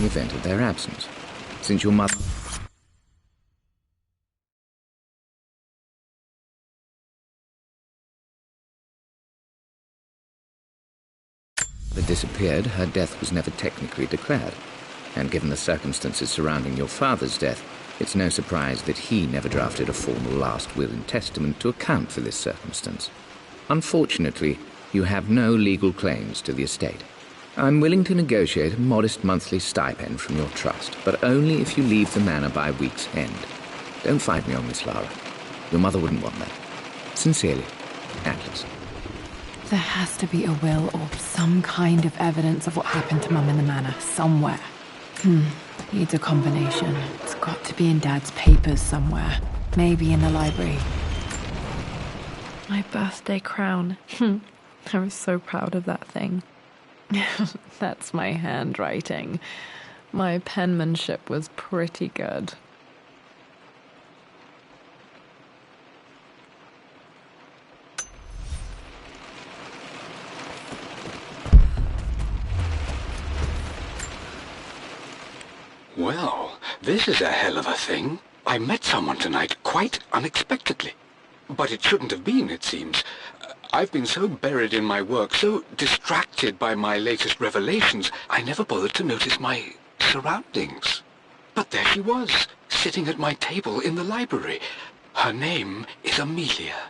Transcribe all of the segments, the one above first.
the event of their absence, since your mother disappeared, her death was never technically declared, and given the circumstances surrounding your father's death, it's no surprise that he never drafted a formal last will and testament to account for this circumstance. Unfortunately, you have no legal claims to the estate. I'm willing to negotiate a modest monthly stipend from your trust, but only if you leave the manor by week's end. Don't fight me on this, Lara. Your mother wouldn't want that. Sincerely, Atlas. There has to be a will or some kind of evidence of what happened to Mum in the manor, somewhere. Needs a combination. It's got to be in Dad's papers somewhere. Maybe in the library. My birthday crown. I was so proud of that thing. That's my handwriting. My penmanship was pretty good. Well, this is a hell of a thing. I met someone tonight quite unexpectedly. But it shouldn't have been, it seems. I've been so buried in my work, so distracted by my latest revelations, I never bothered to notice my surroundings. But there she was, sitting at my table in the library. Her name is Amelia.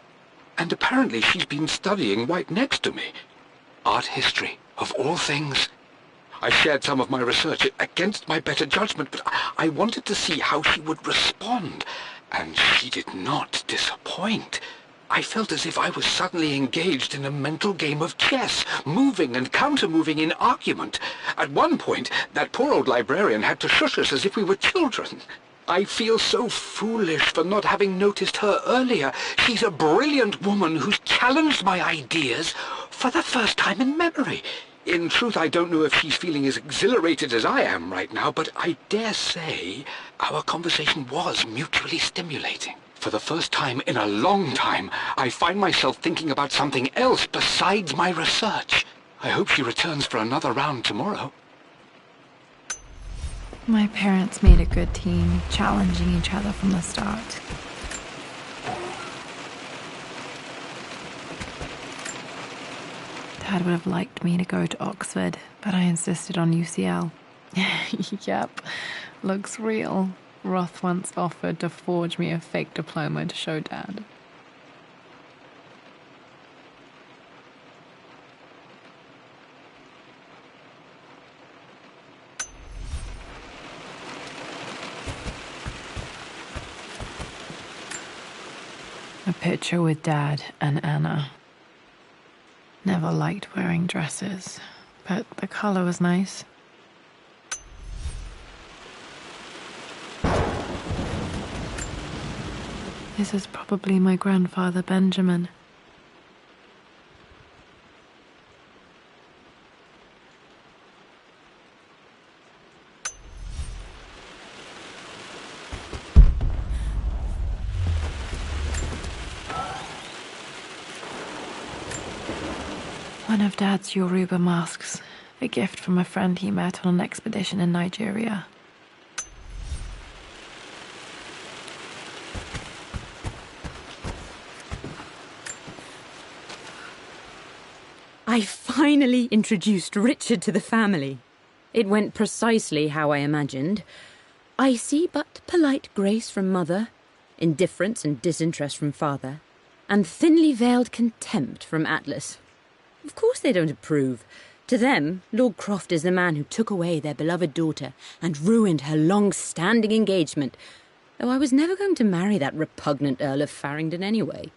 And apparently she's been studying right next to me. Art history, of all things. I shared some of my research against my better judgment, but I wanted to see how she would respond, and she did not disappoint. I felt as if I was suddenly engaged in a mental game of chess, moving and counter-moving in argument. At one point, that poor old librarian had to shush us as if we were children. I feel so foolish for not having noticed her earlier. She's a brilliant woman who's challenged my ideas for the first time in memory. In truth, I don't know if she's feeling as exhilarated as I am right now, but I dare say our conversation was mutually stimulating. For the first time in a long time, I find myself thinking about something else besides my research. I hope she returns for another round tomorrow. My parents made a good team, challenging each other from the start. Dad would have liked me to go to Oxford, but I insisted on UCL. Yep, looks real. Roth once offered to forge me a fake diploma to show Dad. A picture with Dad and Anna. Never liked wearing dresses, but the color was nice. This is probably my grandfather, Benjamin. One of Dad's Yoruba masks, a gift from a friend he met on an expedition in Nigeria. I finally introduced Richard to the family. It went precisely how I imagined. Icy but polite grace from mother, indifference and disinterest from father, and thinly veiled contempt from Atlas. Of course they don't approve. To them, Lord Croft is the man who took away their beloved daughter and ruined her long-standing engagement, though I was never going to marry that repugnant Earl of Farringdon anyway.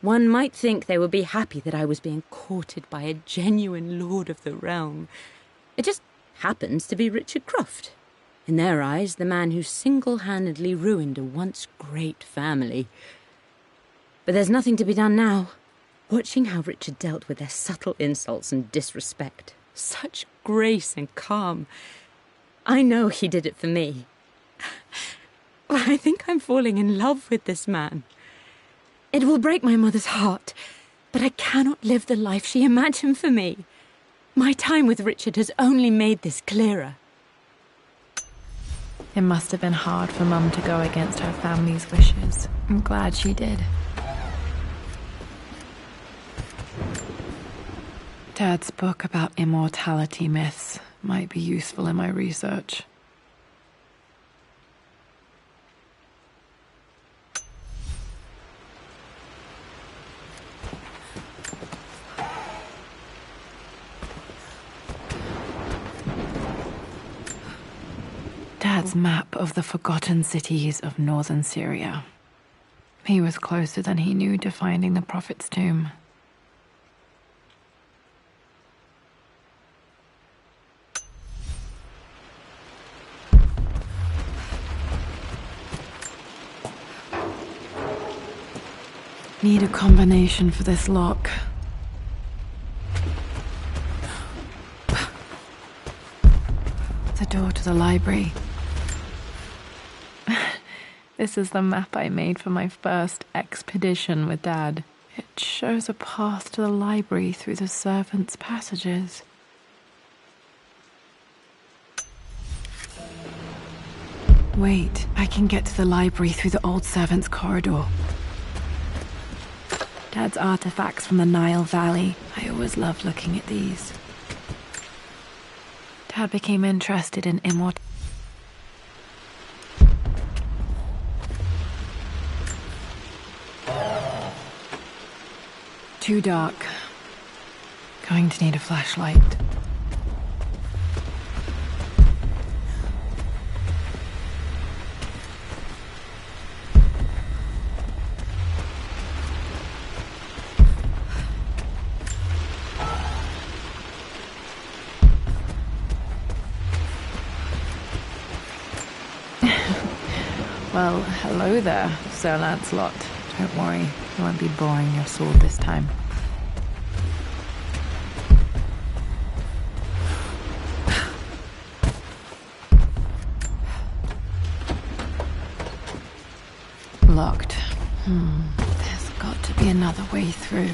One might think they would be happy that I was being courted by a genuine lord of the realm. It just happens to be Richard Croft. In their eyes, the man who single-handedly ruined a once great family. But there's nothing to be done now. Watching how Richard dealt with their subtle insults and disrespect. Such grace and calm. I know he did it for me. I think I'm falling in love with this man. It will break my mother's heart, but I cannot live the life she imagined for me. My time with Richard has only made this clearer. It must have been hard for Mum to go against her family's wishes. I'm glad she did. Dad's book about immortality myths might be useful in my research. Dad's map of the forgotten cities of northern Syria. He was closer than he knew to finding the Prophet's tomb. Need a combination for this lock. The door to the library. This is the map I made for my first expedition with Dad. It shows a path to the library through the servants' passages. Wait, I can get to the library through the old servants' corridor. Dad's artifacts from the Nile Valley. I always loved looking at these. Dad became interested in immortality. Too dark. Going to need a flashlight. Well, hello there, Sir Lancelot. Don't worry, I won't be boring your sword this time. Locked. There's got to be another way through.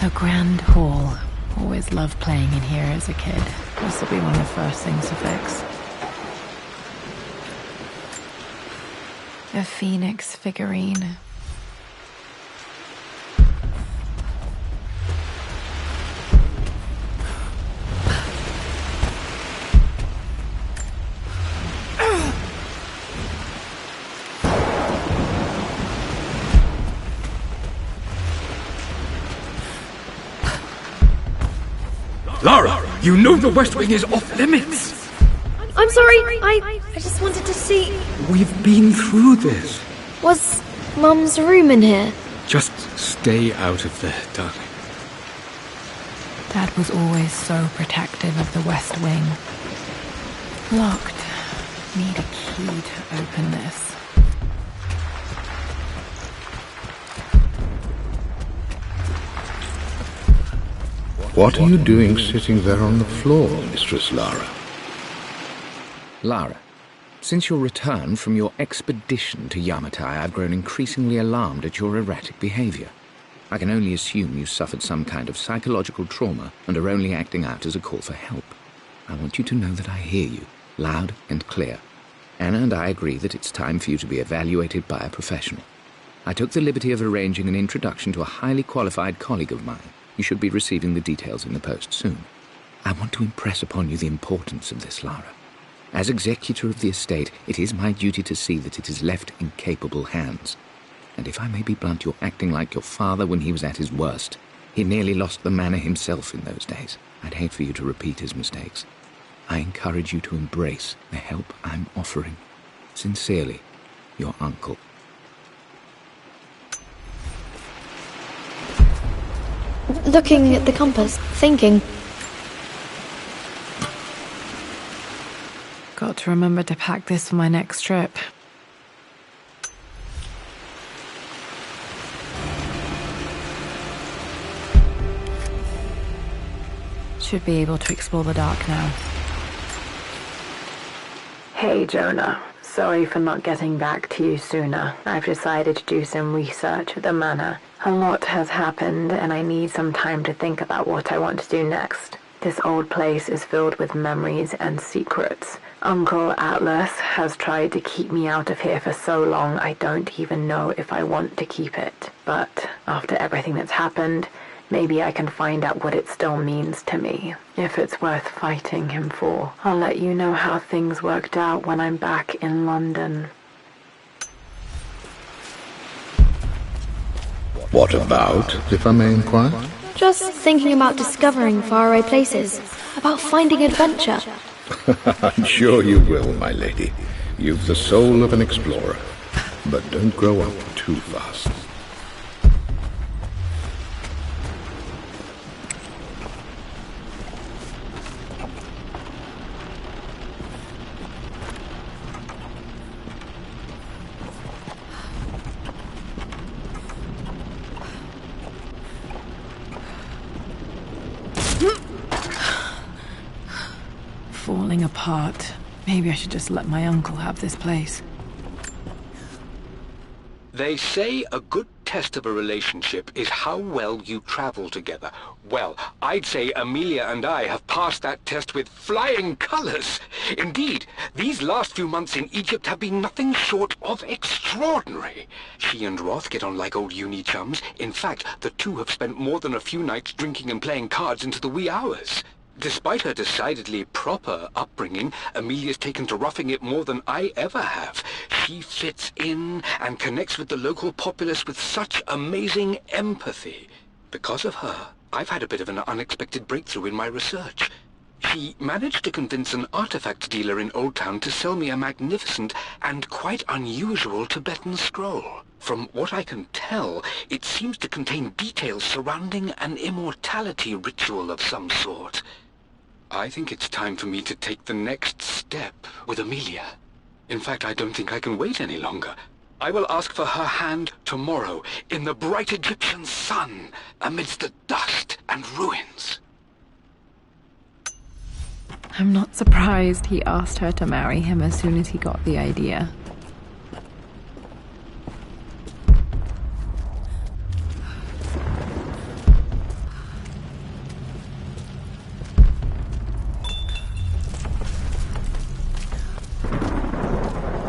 The Grand Hall. Always loved playing in here as a kid. This will be one of the first things to fix. A phoenix figurine. Lara, you know the West Wing is off limits. I'm sorry, I just wanted to see... We've been through this. Was Mum's room in here? Just stay out of there, darling. Dad was always so protective of the West Wing. Locked. Need a key to open this. What are you doing sitting there on the floor, Mistress Lara? Lara, since your return from your expedition to Yamatai, I've grown increasingly alarmed at your erratic behavior. I can only assume you suffered some kind of psychological trauma and are only acting out as a call for help. I want you to know that I hear you, loud and clear. Anna and I agree that it's time for you to be evaluated by a professional. I took the liberty of arranging an introduction to a highly qualified colleague of mine. You should be receiving the details in the post soon. I want to impress upon you the importance of this, Lara. As executor of the estate, it is my duty to see that it is left in capable hands. And if I may be blunt, you're acting like your father when he was at his worst. He nearly lost the manor himself in those days. I'd hate for you to repeat his mistakes. I encourage you to embrace the help I'm offering. Sincerely, your uncle. Looking at the compass, thinking. Got to remember to pack this for my next trip. Should be able to explore the dark now. Hey, Jonah. Sorry for not getting back to you sooner. I've decided to do some research at the manor. A lot has happened, and I need some time to think about what I want to do next. This old place is filled with memories and secrets. Uncle Atlas has tried to keep me out of here for so long I don't even know if I want to keep it. But after everything that's happened, maybe I can find out what it still means to me. If it's worth fighting him for, I'll let you know how things worked out when I'm back in London. What about, if I may inquire? Just thinking about discovering faraway places, about finding adventure. I'm sure you will, my lady. You've the soul of an explorer. But don't grow up too fast. Falling apart. Maybe I should just let my uncle have this place. They say a good test of a relationship is how well you travel together. Well, I'd say Amelia and I have passed that test with flying colors. Indeed, these last few months in Egypt have been nothing short of extraordinary. She and Roth get on like old uni chums. In fact, the two have spent more than a few nights drinking and playing cards into the wee hours. Despite her decidedly proper upbringing, Amelia's taken to roughing it more than I ever have. She fits in and connects with the local populace with such amazing empathy. Because of her, I've had a bit of an unexpected breakthrough in my research. She managed to convince an artifact dealer in Old Town to sell me a magnificent and quite unusual Tibetan scroll. From what I can tell, it seems to contain details surrounding an immortality ritual of some sort. I think it's time for me to take the next step with Amelia. In fact, I don't think I can wait any longer. I will ask for her hand tomorrow in the bright Egyptian sun amidst the dust and ruins. I'm not surprised he asked her to marry him as soon as he got the idea.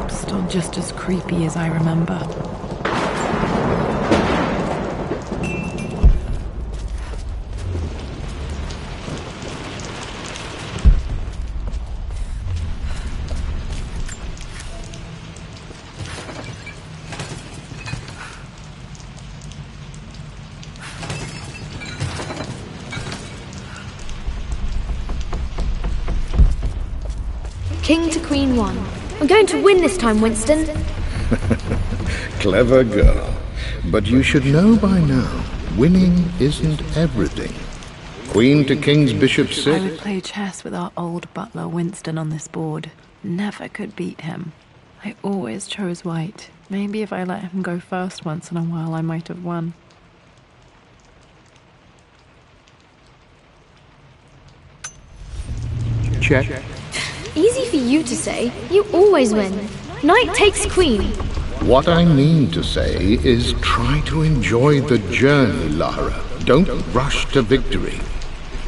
Still just as creepy as I remember. King to Queen 1. I'm going to win this time, Winston. Clever girl. But you should know by now, winning isn't everything. Queen to King's Bishop I 6. would play chess with our old butler Winston on this board. Never could beat him. I always chose white. Maybe if I let him go first once in a while, I might have won. Check. Easy for you to say. You always win. Knight takes queen. What I mean to say is try to enjoy the journey, Lara. Don't rush to victory.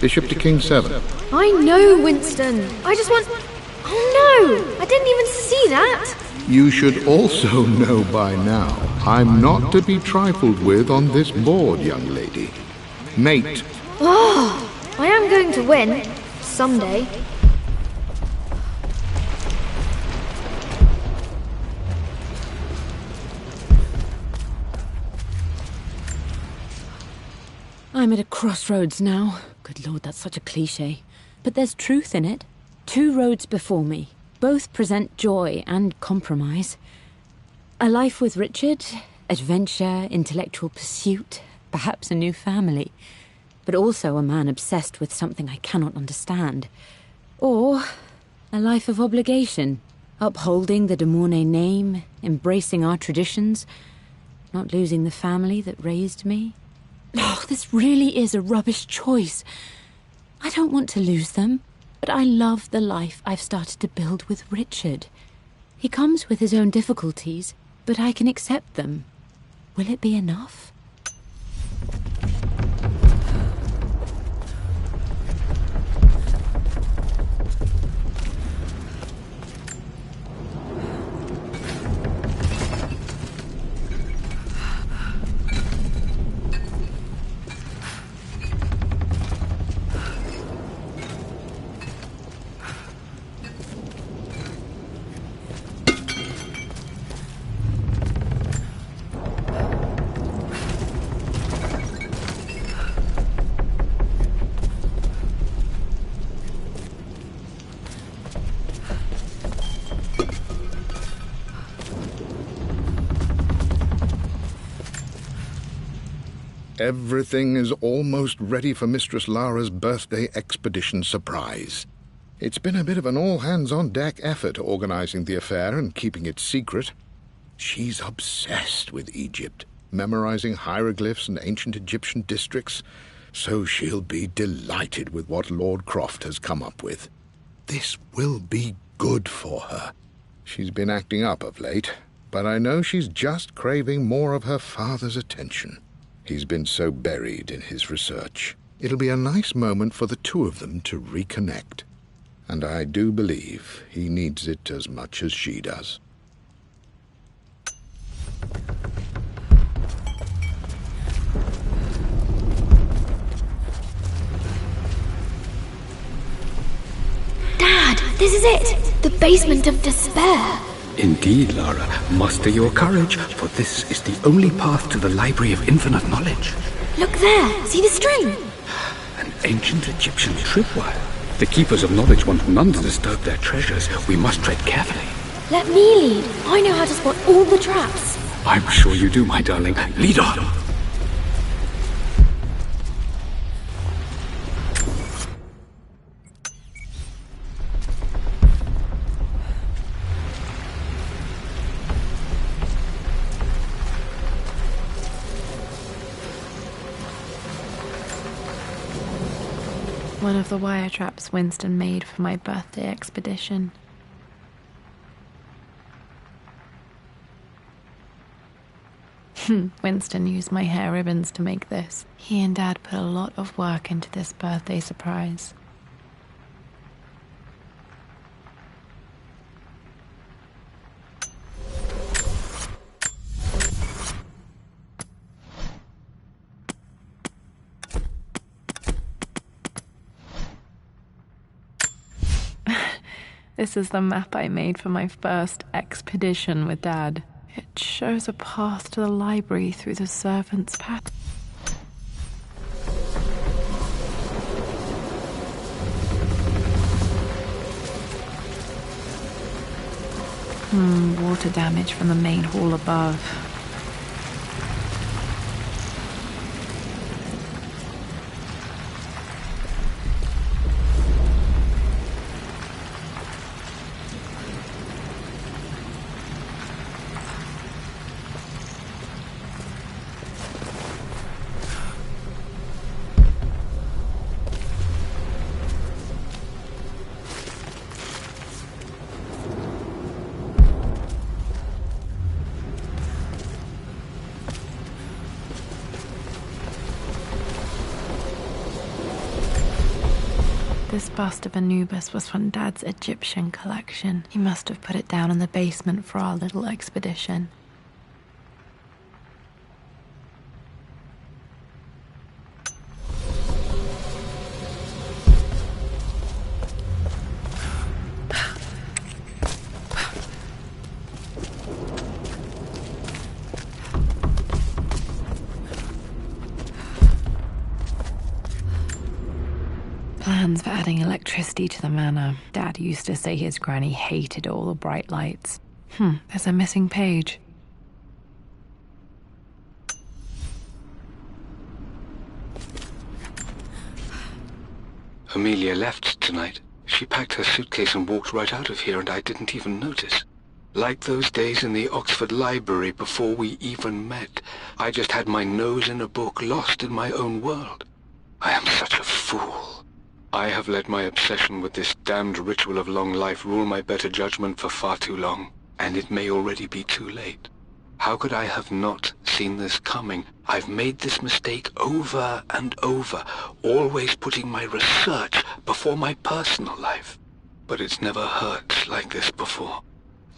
Bishop to King 7. I know, Winston. I just want... Oh no! I didn't even see that! You should also know by now, I'm not to be trifled with on this board, young lady. Mate. Oh, I am going to win. Someday. I'm at a crossroads now. Good Lord, that's such a cliché. But there's truth in it. 2 roads before me. Both present joy and compromise. A life with Richard, adventure, intellectual pursuit, perhaps a new family. But also a man obsessed with something I cannot understand. Or a life of obligation, upholding the de Mornay name, embracing our traditions, not losing the family that raised me. Oh, this really is a rubbish choice. I don't want to lose them, but I love the life I've started to build with Richard. He comes with his own difficulties, but I can accept them. Will it be enough? Everything is almost ready for Mistress Lara's birthday expedition surprise. It's been a bit of an all-hands-on-deck effort organizing the affair and keeping it secret. She's obsessed with Egypt, memorizing hieroglyphs and ancient Egyptian districts, so she'll be delighted with what Lord Croft has come up with. This will be good for her. She's been acting up of late, but I know she's just craving more of her father's attention. He's been so buried in his research. It'll be a nice moment for the two of them to reconnect. And I do believe he needs it as much as she does. Dad, this is it! The basement of despair! Indeed, Lara. Muster your courage, for this is the only path to the Library of Infinite Knowledge. Look there! See the string? An ancient Egyptian tripwire. The Keepers of Knowledge want none to disturb their treasures. We must tread carefully. Let me lead. I know how to spot all the traps. I'm sure you do, my darling. Lead on! One of the wire traps Winston made for my birthday expedition. Winston used my hair ribbons to make this. He and Dad put a lot of work into this birthday surprise. This is the map I made for my first expedition with Dad. It shows a path to the library through the servants' path. Water damage from the main hall above. This bust of Anubis was from Dad's Egyptian collection. He must have put it down in the basement for our little expedition. Plans for adding electricity to the manor. Dad used to say his granny hated all the bright lights. There's a missing page. Amelia left tonight. She packed her suitcase and walked right out of here, and I didn't even notice. Like those days in the Oxford Library before we even met. I just had my nose in a book, lost in my own world. I am such a fool. I have let my obsession with this damned ritual of long life rule my better judgment for far too long, and it may already be too late. How could I have not seen this coming? I've made this mistake over and over, always putting my research before my personal life. But it's never hurt like this before.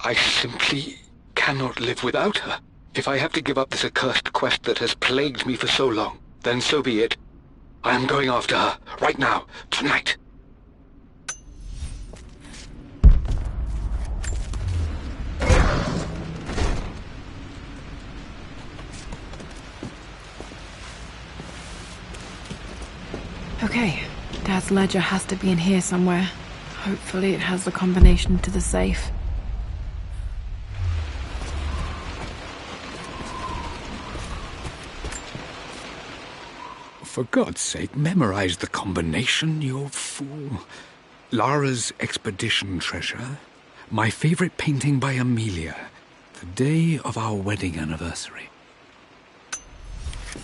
I simply cannot live without her. If I have to give up this accursed quest that has plagued me for so long, then so be it. I am going after her, right now, tonight. Okay, Dad's ledger has to be in here somewhere. Hopefully it has the combination to the safe. for God's sake, memorize the combination, you fool. Lara's expedition treasure, my favorite painting by Amelia, the day of our wedding anniversary.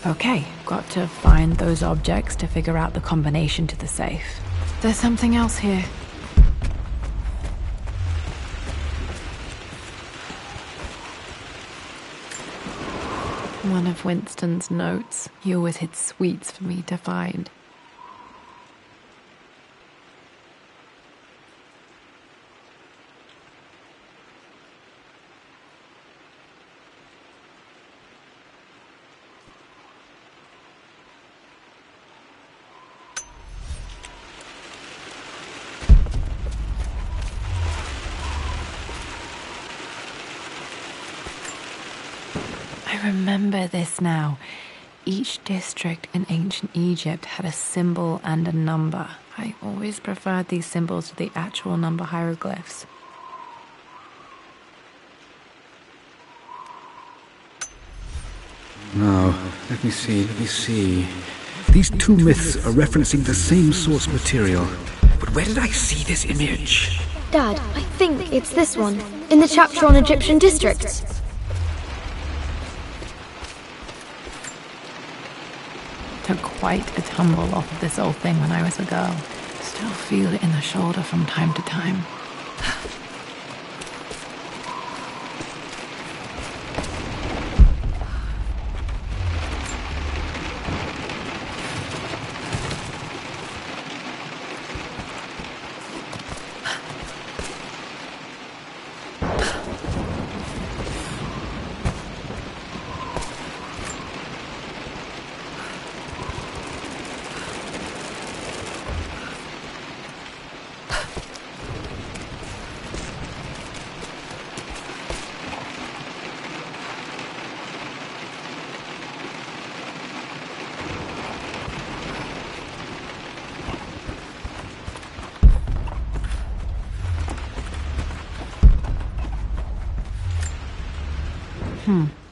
Okay, got to find those objects to figure out the combination to the safe. There's something else here. One of Winston's notes. He always hid sweets for me to find. I remember this now. Each district in ancient Egypt had a symbol and a number. I always preferred these symbols to the actual number hieroglyphs. Now, let me see. These two myths are referencing the same source material. But where did I see this image? Dad, I think it's this one, in the chapter on Egyptian districts. Took quite a tumble off of this old thing when I was a girl. Still feel it in the shoulder from time to time.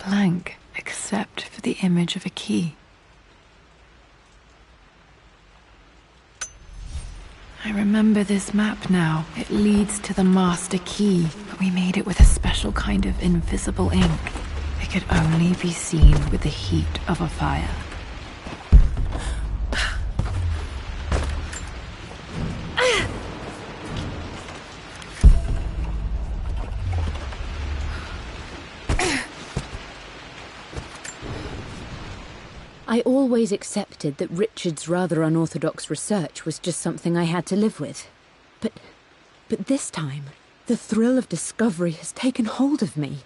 Blank, except for the image of a key. I remember this map now. It leads to the master key, but we made it with a special kind of invisible ink. It could only be seen with the heat of a fire. I always accepted that Richard's rather unorthodox research was just something I had to live with. But this time, the thrill of discovery has taken hold of me.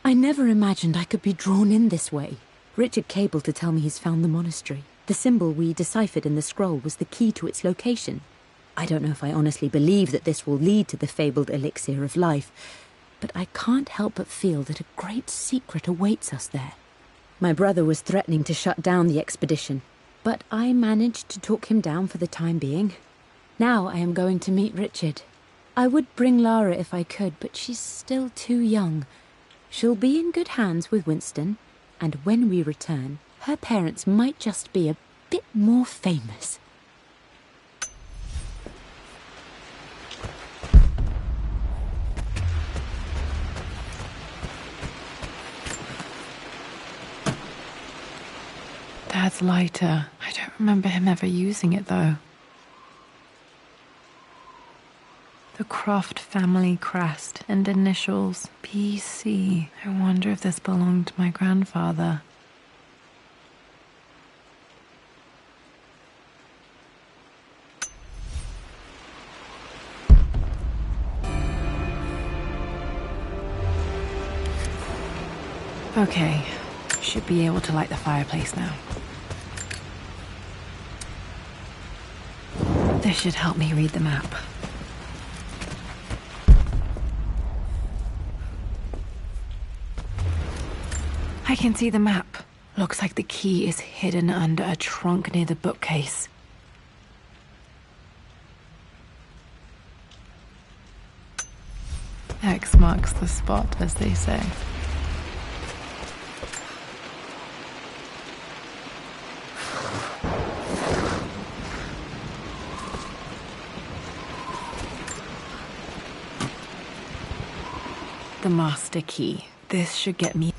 I never imagined I could be drawn in this way. Richard cabled to tell me he's found the monastery. The symbol we deciphered in the scroll was the key to its location. I don't know if I honestly believe that this will lead to the fabled elixir of life, but I can't help but feel that a great secret awaits us there. My brother was threatening to shut down the expedition, but I managed to talk him down for the time being. Now I am going to meet Richard. I would bring Lara if I could, but she's still too young. She'll be in good hands with Winston, and when we return, her parents might just be a bit more famous. Dad's lighter. I don't remember him ever using it, though. The Croft family crest and initials PC. I wonder if this belonged to my grandfather. Okay, should be able to light the fireplace now. This should help me read the map. I can see the map. Looks like the key is hidden under a trunk near the bookcase. X marks the spot, as they say. the master key. This should get me...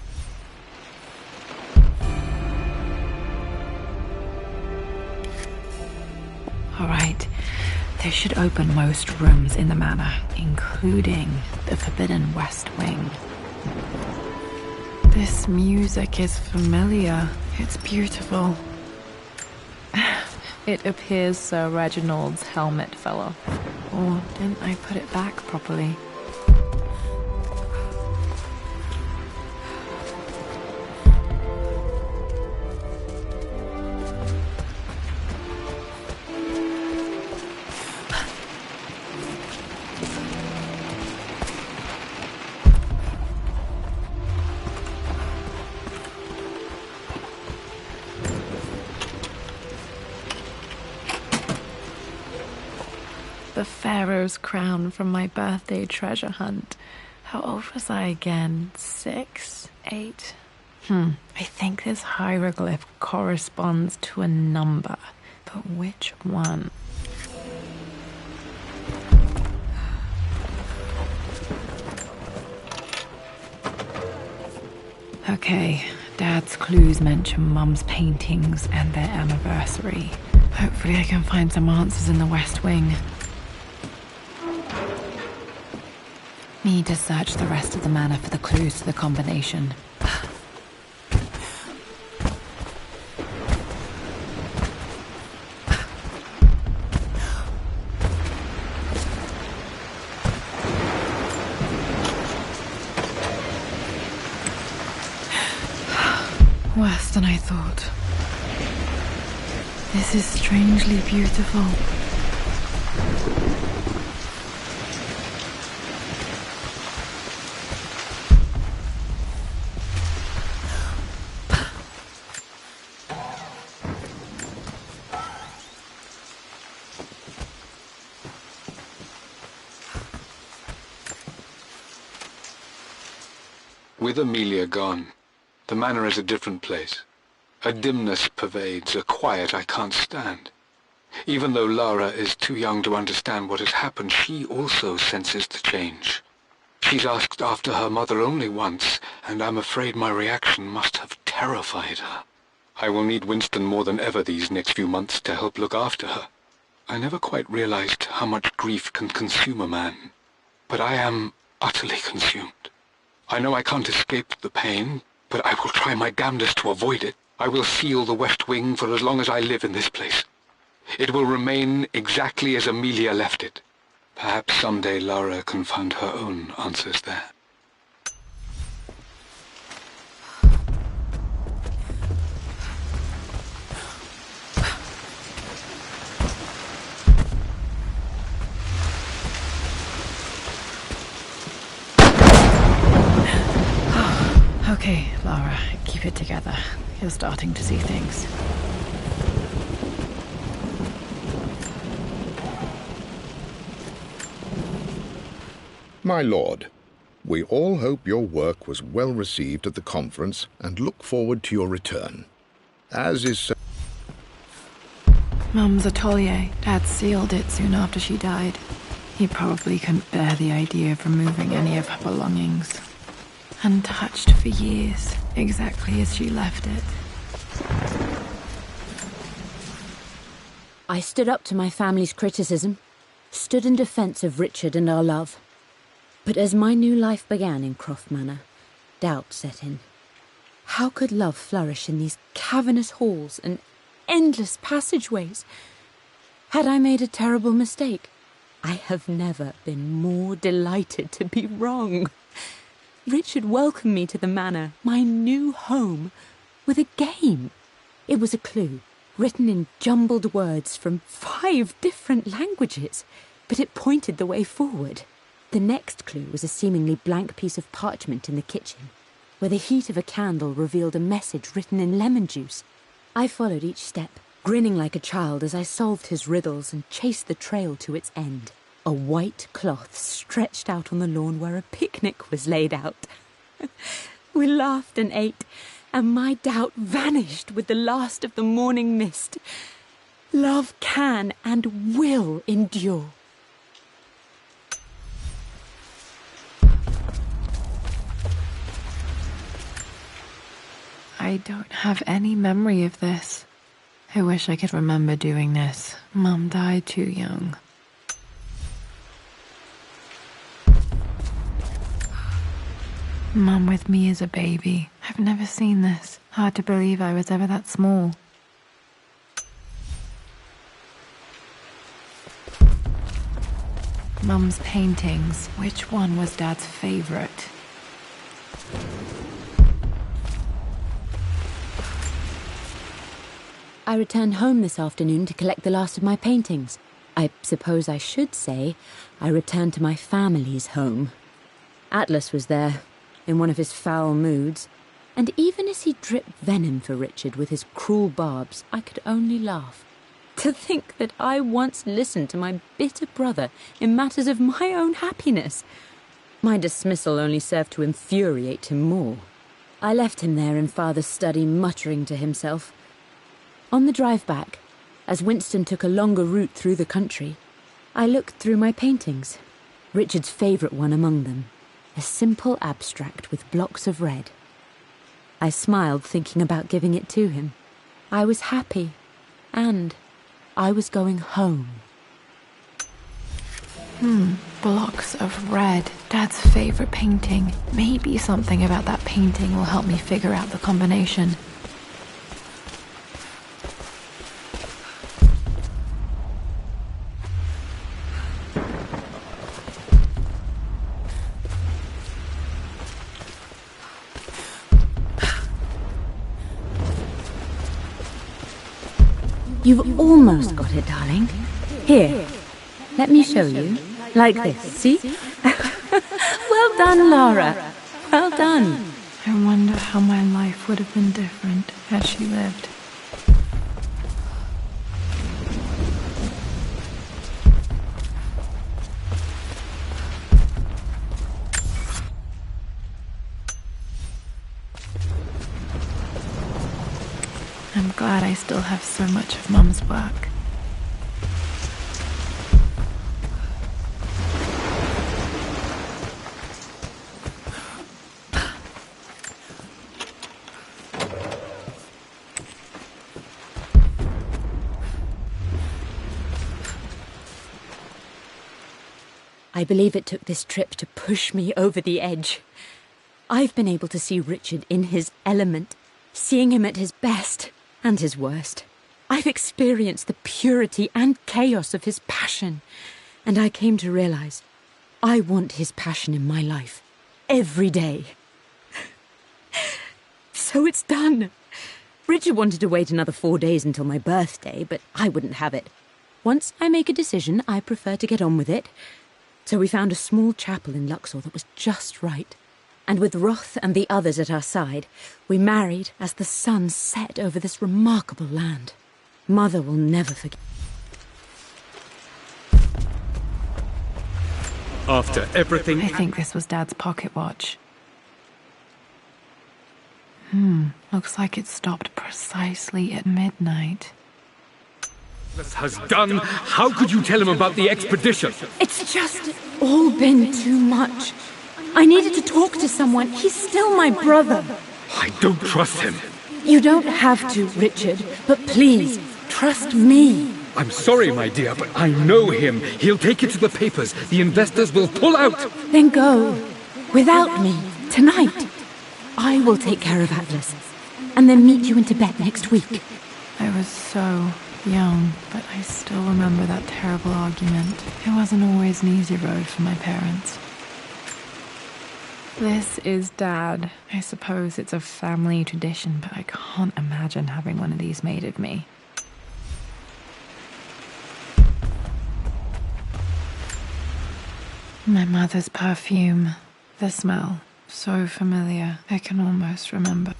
Alright, this should open most rooms in the manor, including the forbidden West Wing. This music is familiar. It's beautiful. It appears Sir Reginald's helmet fell off. Or didn't I put it back properly? The Pharaoh's crown from my birthday treasure hunt. How old was I again? 6? 8? I think this hieroglyph corresponds to a number. But which one? Okay, Dad's clues mention Mum's paintings and their anniversary. Hopefully I can find some answers in the West Wing. Need to search the rest of the manor for the clues to the combination. Worse than I thought. This is strangely beautiful. With Amelia gone, the manor is a different place. A dimness pervades, a quiet I can't stand. Even though Lara is too young to understand what has happened, she also senses the change. She's asked after her mother only once, and I'm afraid my reaction must have terrified her. I will need Winston more than ever these next few months to help look after her. I never quite realized how much grief can consume a man, but I am utterly consumed. I know I can't escape the pain, but I will try my damnedest to avoid it. I will seal the West Wing for as long as I live in this place. It will remain exactly as Amelia left it. Perhaps someday Lara can find her own answers there. Okay, Lara, keep it together. You're starting to see things. My lord, we all hope your work was well received at the conference and look forward to your return. As is so... Mum's atelier. Dad sealed it soon after she died. He probably couldn't bear the idea of removing any of her belongings. Untouched for years, exactly as she left it. I stood up to my family's criticism, stood in defence of Richard and our love. But as my new life began in Croft Manor, doubt set in. How could love flourish in these cavernous halls and endless passageways? Had I made a terrible mistake? I have never been more delighted to be wrong. Richard welcomed me to the manor, my new home, with a game. It was a clue, written in jumbled words from 5 different languages, but it pointed the way forward. The next clue was a seemingly blank piece of parchment in the kitchen, where the heat of a candle revealed a message written in lemon juice. I followed each step, grinning like a child as I solved his riddles and chased the trail to its end. A white cloth stretched out on the lawn where a picnic was laid out. We laughed and ate, and my doubt vanished with the last of the morning mist. Love can and will endure. I don't have any memory of this. I wish I could remember doing this. Mum died too young. Mum with me as a baby. I've never seen this. Hard to believe I was ever that small. Mum's paintings. Which one was Dad's favorite? I returned home this afternoon to collect the last of my paintings. I suppose I should say I returned to my family's home. Atlas was there, in one of his foul moods, and even as he dripped venom for Richard with his cruel barbs, I could only laugh. To think that I once listened to my bitter brother in matters of my own happiness. My dismissal only served to infuriate him more. I left him there in Father's study, muttering to himself. On the drive back, as Winston took a longer route through the country, I looked through my paintings, Richard's favourite one among them, a simple abstract with blocks of red. I smiled, thinking about giving it to him. I was happy, and I was going home. Blocks of red. Dad's favourite painting. Maybe something about that painting will help me figure out the combination. You've almost got it, darling. Here, let me show you. Like this, see? Well done, Lara. Well done. I wonder how my life would have been different had she lived. I'm glad I still have so much of Mum's work. I believe it took this trip to push me over the edge. I've been able to see Richard in his element, seeing him at his best and his worst. I've experienced the purity and chaos of his passion, and I came to realize I want his passion in my life every day. So it's done. Richard wanted to wait another 4 days until my birthday, but I wouldn't have it. Once I make a decision, I prefer to get on with it. So we found a small chapel in Luxor that was just right. And with Roth and the others at our side, we married as the sun set over this remarkable land. Mother will never forget. After everything... I think this was Dad's pocket watch. Looks like it stopped precisely at midnight. has done. How could you tell him about the expedition? It's just all been too much. I needed to talk to someone. He's still my brother. I don't trust him. You don't have to, Richard, but please, trust me. I'm sorry, my dear, but I know him. He'll take it to the papers. The investors will pull out. Then go. Without me. Tonight. I will take care of Atlas. And then meet you in Tibet next week. I was so young, but I still remember that terrible argument. It wasn't always an easy road for my parents. This is Dad. I suppose it's a family tradition, but I can't imagine having one of these made of me. My mother's perfume. The smell. So familiar. I can almost remember.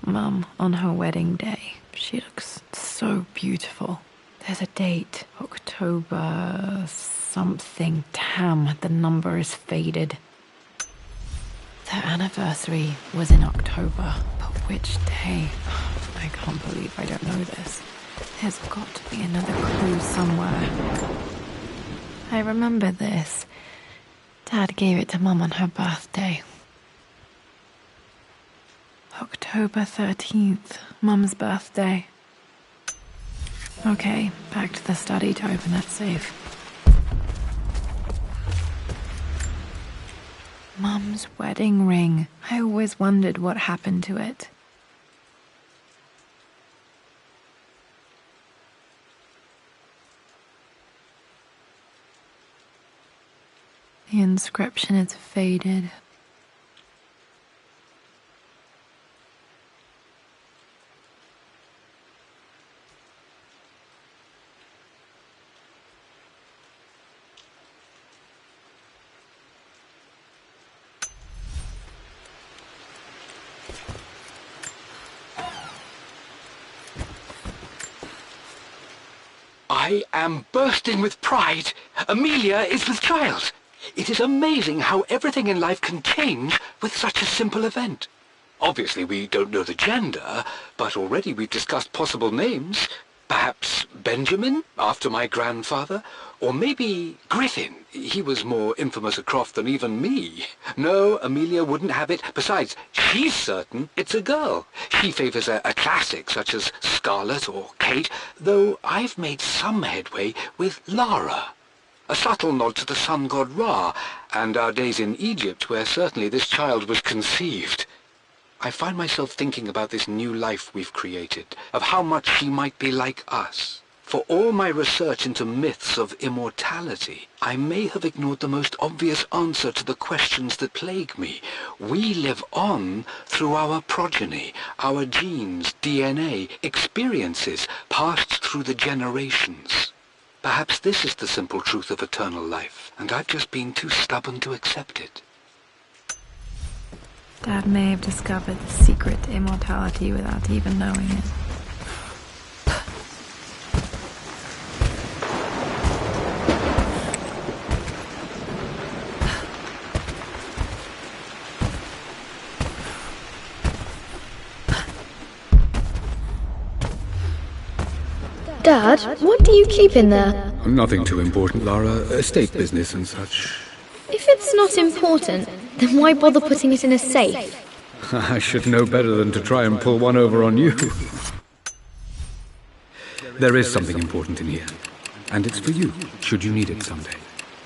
Mum, on her wedding day, she looks so beautiful. There's a date, October something. Damn, the number is faded. Their anniversary was in October, but which day? I can't believe I don't know this. There's got to be another clue somewhere. I remember this. Dad gave it to Mum on her birthday. October 13th, Mum's birthday. Okay, back to the study to open that safe. Mum's wedding ring. I always wondered what happened to it. The inscription is faded. I am bursting with pride. Amelia is with child. It is amazing how everything in life can change with such a simple event. Obviously, we don't know the gender, but already we've discussed possible names. Perhaps Benjamin, after my grandfather, or maybe Griffin. He was more infamous a Croft than even me. No, Amelia wouldn't have it. Besides, she's certain it's a girl. She favours a classic such as Scarlet or Kate, though I've made some headway with Lara. A subtle nod to the sun god Ra, and our days in Egypt, where certainly this child was conceived. I find myself thinking about this new life we've created, of how much she might be like us. For all my research into myths of immortality, I may have ignored the most obvious answer to the questions that plague me. We live on through our progeny, our genes, DNA, experiences passed through the generations. Perhaps this is the simple truth of eternal life, and I've just been too stubborn to accept it. Dad may have discovered the secret to immortality without even knowing it. Dad, what do you keep in there? Nothing too important, Lara. Estate business and such. If it's not important, then why bother putting it in a safe? I should know better than to try and pull one over on you. There is something important in here, and it's for you, should you need it someday.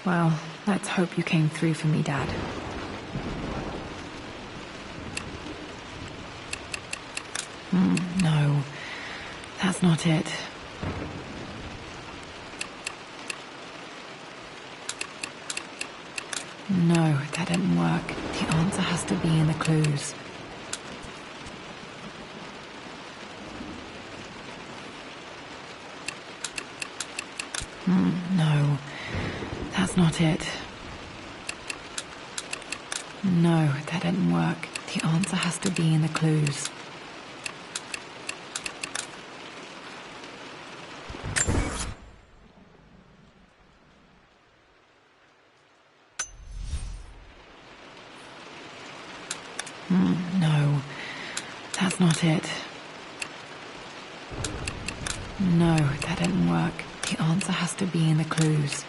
Well, let's hope you came through for me, Dad. No, that's not it. No, that didn't work. The answer has to be in the clues. No, that's not it. No, that didn't work. The answer has to be in the clues. No, that's not it. No, that didn't work. The answer has to be in the clues.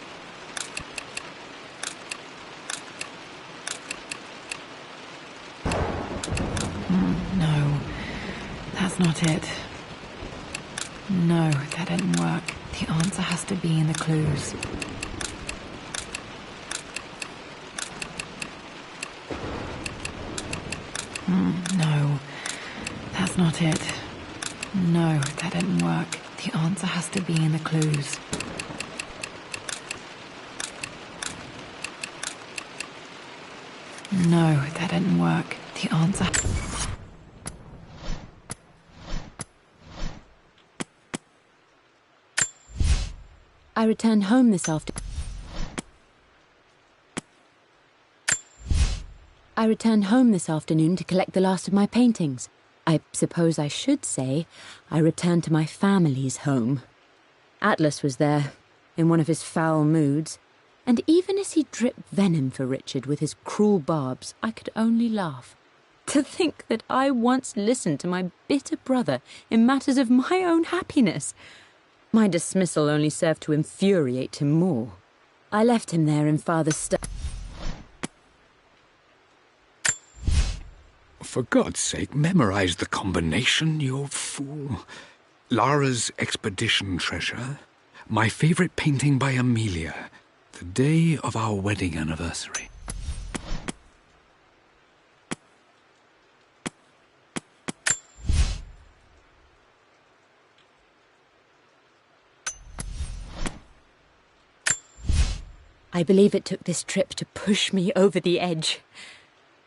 No, that's not it. No, that didn't work. The answer has to be in the clues. No, that's not it. No, that didn't work. The answer has to be in the clues. No, that didn't work. The answer... I returned home this afternoon. To collect the last of my paintings. I suppose I should say I returned to my family's home. Atlas was there, in one of his foul moods, and even as he dripped venom for Richard with his cruel barbs, I could only laugh. To think that I once listened to my bitter brother in matters of my own happiness. My dismissal only served to infuriate him more. I left him there in Father's study. For God's sake, memorize the combination, you old fool. Lara's expedition treasure, my favorite painting by Amelia, the day of our wedding anniversary. I believe it took this trip to push me over the edge.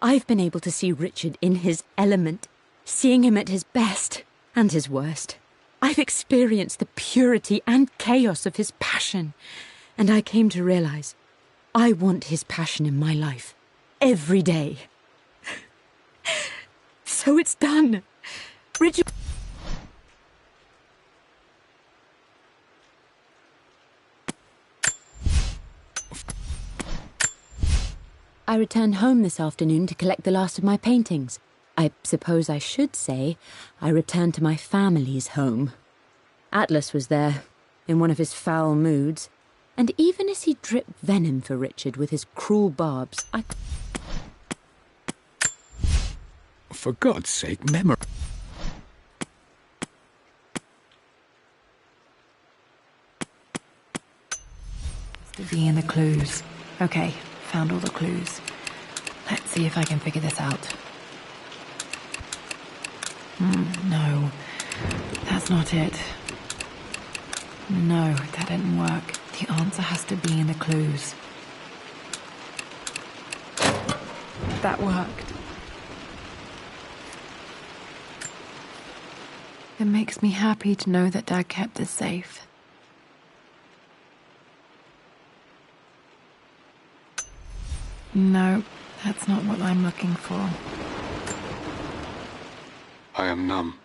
I've been able to see Richard in his element, seeing him at his best and his worst. I've experienced the purity and chaos of his passion, and I came to realize I want his passion in my life every day. So it's done. Richard... I returned home this afternoon to collect the last of my paintings. I suppose I should say I returned to my family's home. Atlas was there, in one of his foul moods, and even as he dripped venom for Richard with his cruel barbs, For God's sake, memorize... To be in the clues. Okay, found all the clues. Let's see if I can figure this out. No, that's not it. No, that didn't work. The answer has to be in the clues. That worked. It makes me happy to know that Dad kept this safe. No, that's not what I'm looking for. I am numb.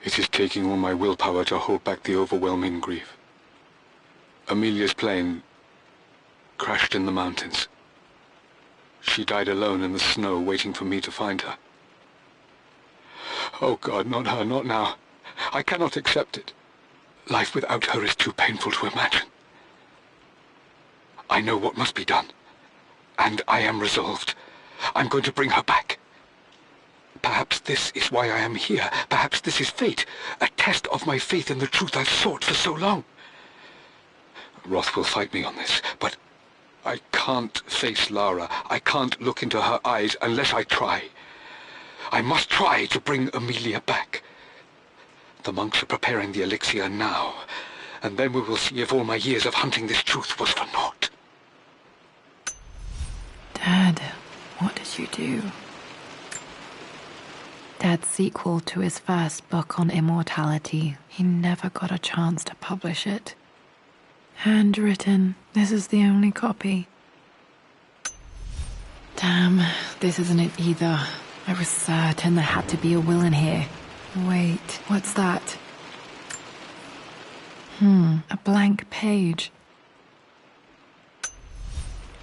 It is taking all my willpower to hold back the overwhelming grief. Amelia's plane crashed in the mountains. She died alone in the snow, waiting for me to find her. Oh God, not her, not now. I cannot accept it. Life without her is too painful to imagine. I know what must be done, and I am resolved. I'm going to bring her back. Perhaps this is why I am here. Perhaps this is fate, a test of my faith in the truth I've sought for so long. Roth will fight me on this, but I can't face Lara. I can't look into her eyes unless I try. I must try to bring Amelia back. The monks are preparing the elixir now, and then we will see if all my years of hunting this truth was for naught. Dad, what did you do? Dad's sequel to his first book on immortality. He never got a chance to publish it. Handwritten. This is the only copy. Damn, this isn't it either. I was certain there had to be a will in here. Wait, what's that? A blank page.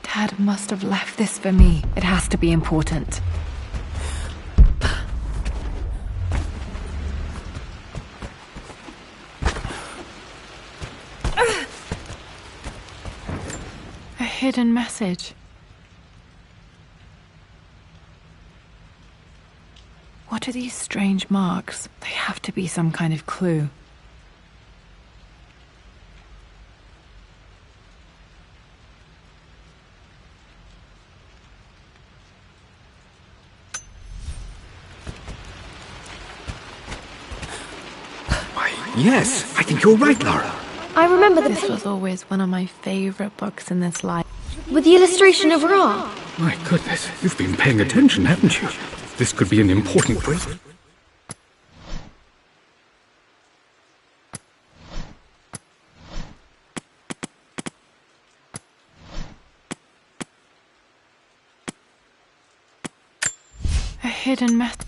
Dad must have left this for me. It has to be important. A hidden message. What are these strange marks? They have to be some kind of clue. Yes, I think you're right, Lara. I remember the This was always one of my favorite books in this life. with the illustration of Ra. My goodness, you've been paying attention, haven't you? This could be an important break. A hidden message.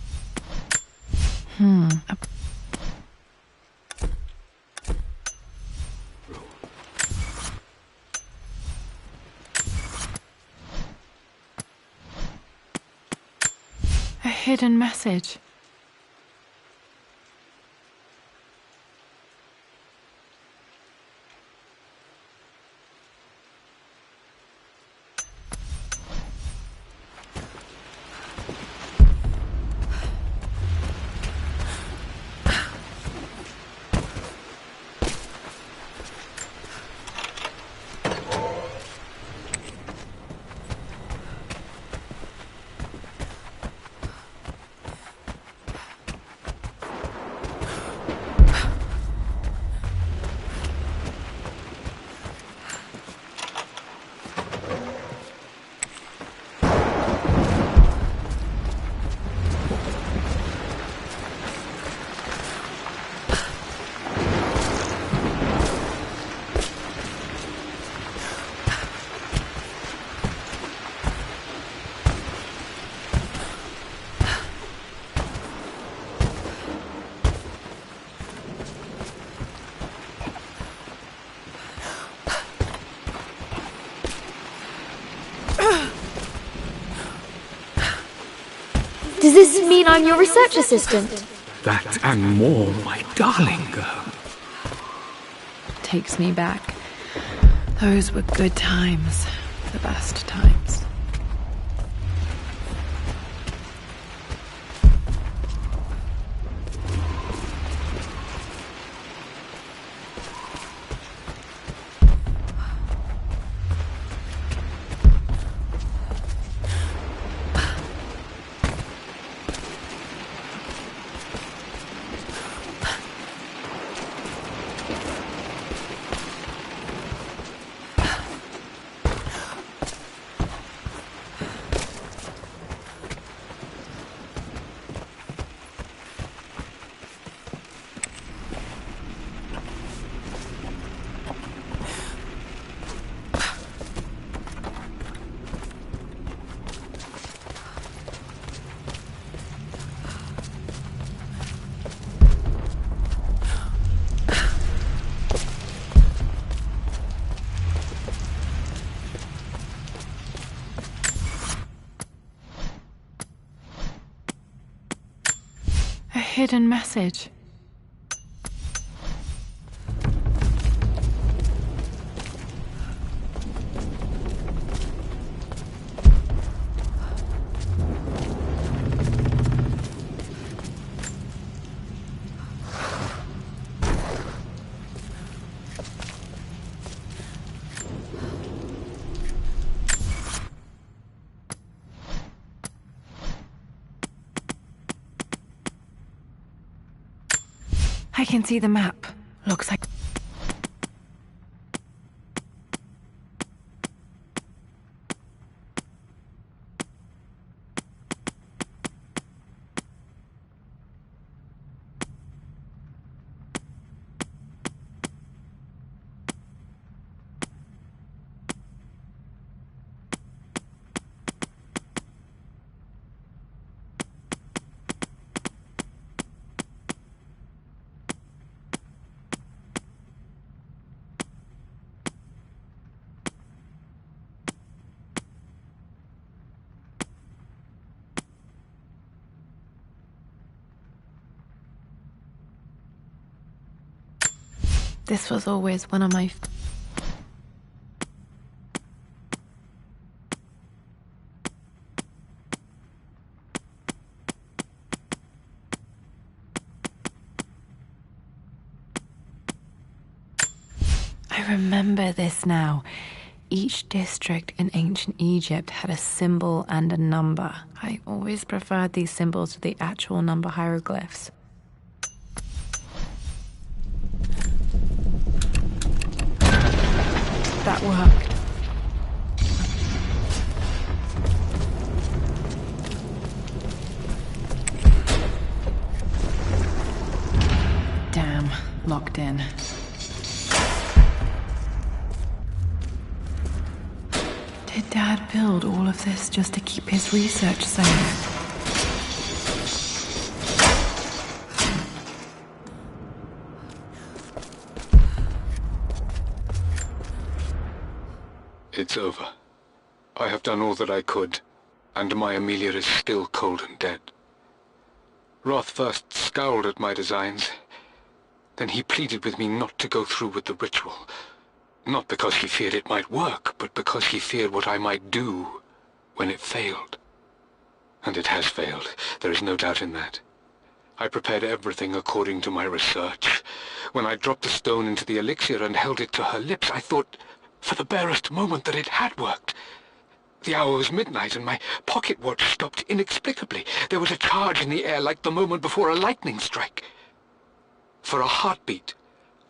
A hidden message. Does this mean I'm your research assistant? That and more, my darling girl. Takes me back. Those were good times. The best times. A hidden message. I can see the map. Looks like... This was always one of my... I remember this now. Each district in ancient Egypt had a symbol and a number. I always preferred these symbols to the actual number hieroglyphs. That worked. Damn, locked in. Did Dad build all of this just to keep his research safe? It's over. I have done all that I could, and my Amelia is still cold and dead. Roth first scowled at my designs. Then he pleaded with me not to go through with the ritual. Not because he feared it might work, but because he feared what I might do when it failed. And it has failed. There is no doubt in that. I prepared everything according to my research. When I dropped the stone into the elixir and held it to her lips, I thought for the barest moment that it had worked. The hour was midnight, and my pocket watch stopped inexplicably. There was a charge in the air like the moment before a lightning strike. For a heartbeat,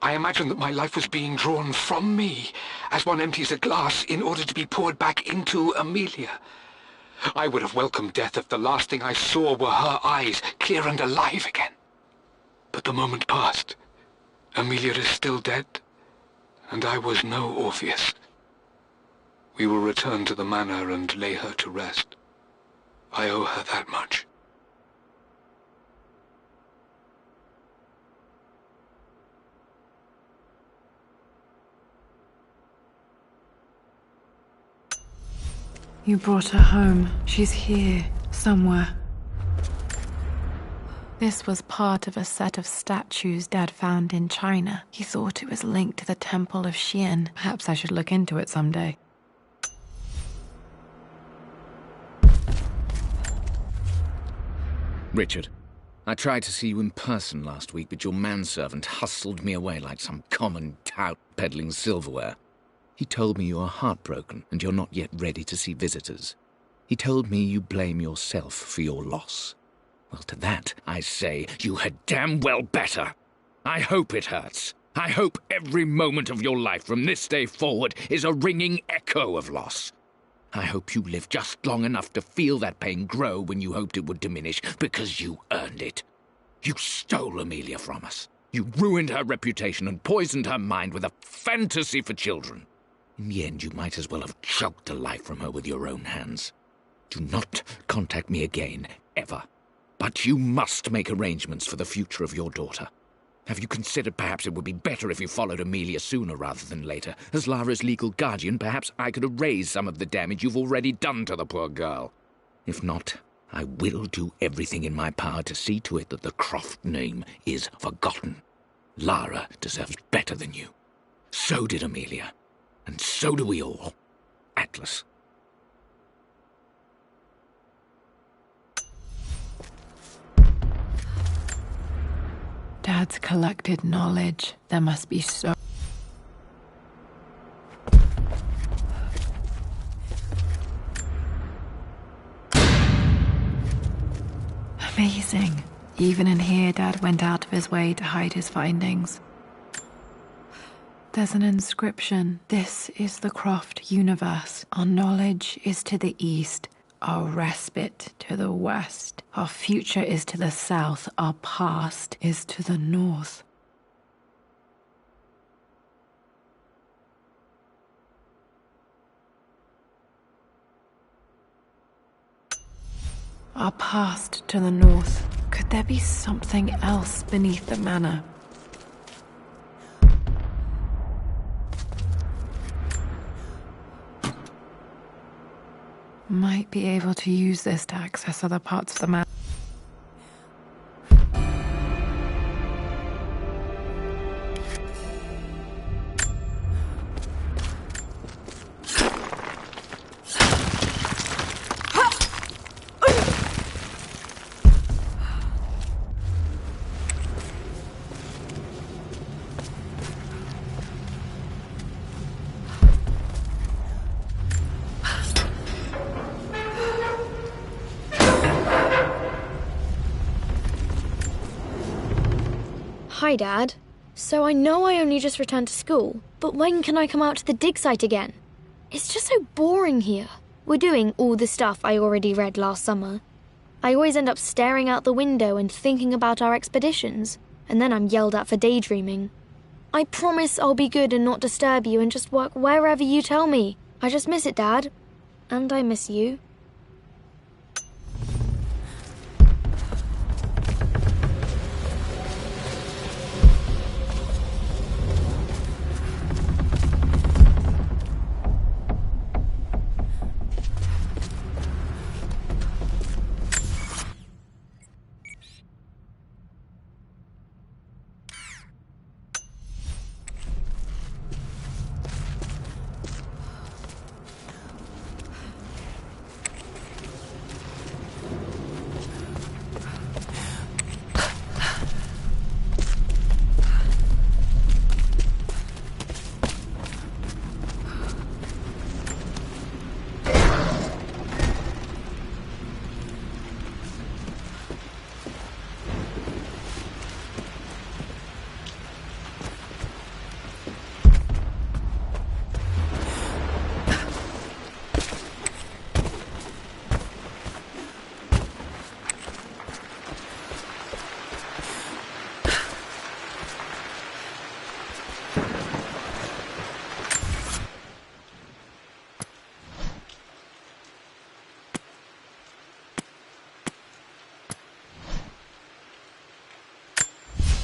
I imagined that my life was being drawn from me, as one empties a glass in order to be poured back into Amelia. I would have welcomed death if the last thing I saw were her eyes, clear and alive again. But the moment passed. Amelia is still dead, and I was no Orpheus. We will return to the manor and lay her to rest. I owe her that much. You brought her home. She's here, somewhere. This was part of a set of statues Dad found in China. He thought it was linked to the Temple of Xian. Perhaps I should look into it someday. Richard, I tried to see you in person last week, but your manservant hustled me away like some common tout peddling silverware. He told me you are heartbroken and you're not yet ready to see visitors. He told me you blame yourself for your loss. Well, to that, I say you had damn well better. I hope it hurts. I hope every moment of your life from this day forward is a ringing echo of loss. I hope you live just long enough to feel that pain grow when you hoped it would diminish, because you earned it. You stole Amelia from us. You ruined her reputation and poisoned her mind with a fantasy for children. In the end, you might as well have choked the life from her with your own hands. Do not contact me again, ever. But you must make arrangements for the future of your daughter. Have you considered perhaps it would be better if you followed Amelia sooner rather than later? As Lara's legal guardian, perhaps I could erase some of the damage you've already done to the poor girl. If not, I will do everything in my power to see to it that the Croft name is forgotten. Lara deserves better than you. So did Amelia. And so do we all. Atlas. Dad's collected knowledge. There must be so... Amazing. Even in here, Dad went out of his way to hide his findings. There's an inscription. This is the Croft universe. Our knowledge is to the east. Our respite to the west. Our future is to the south. Our past is to the north. Our past to the north. Could there be something else beneath the manor? Might be able to use this to access other parts of the map. Hi, Dad. So I know I only just returned to school, but when can I come out to the dig site again? It's just so boring here. We're doing all the stuff I already read last summer. I always end up staring out the window and thinking about our expeditions, and then I'm yelled at for daydreaming. I promise I'll be good and not disturb you and just work wherever you tell me. I just miss it, Dad. And I miss you.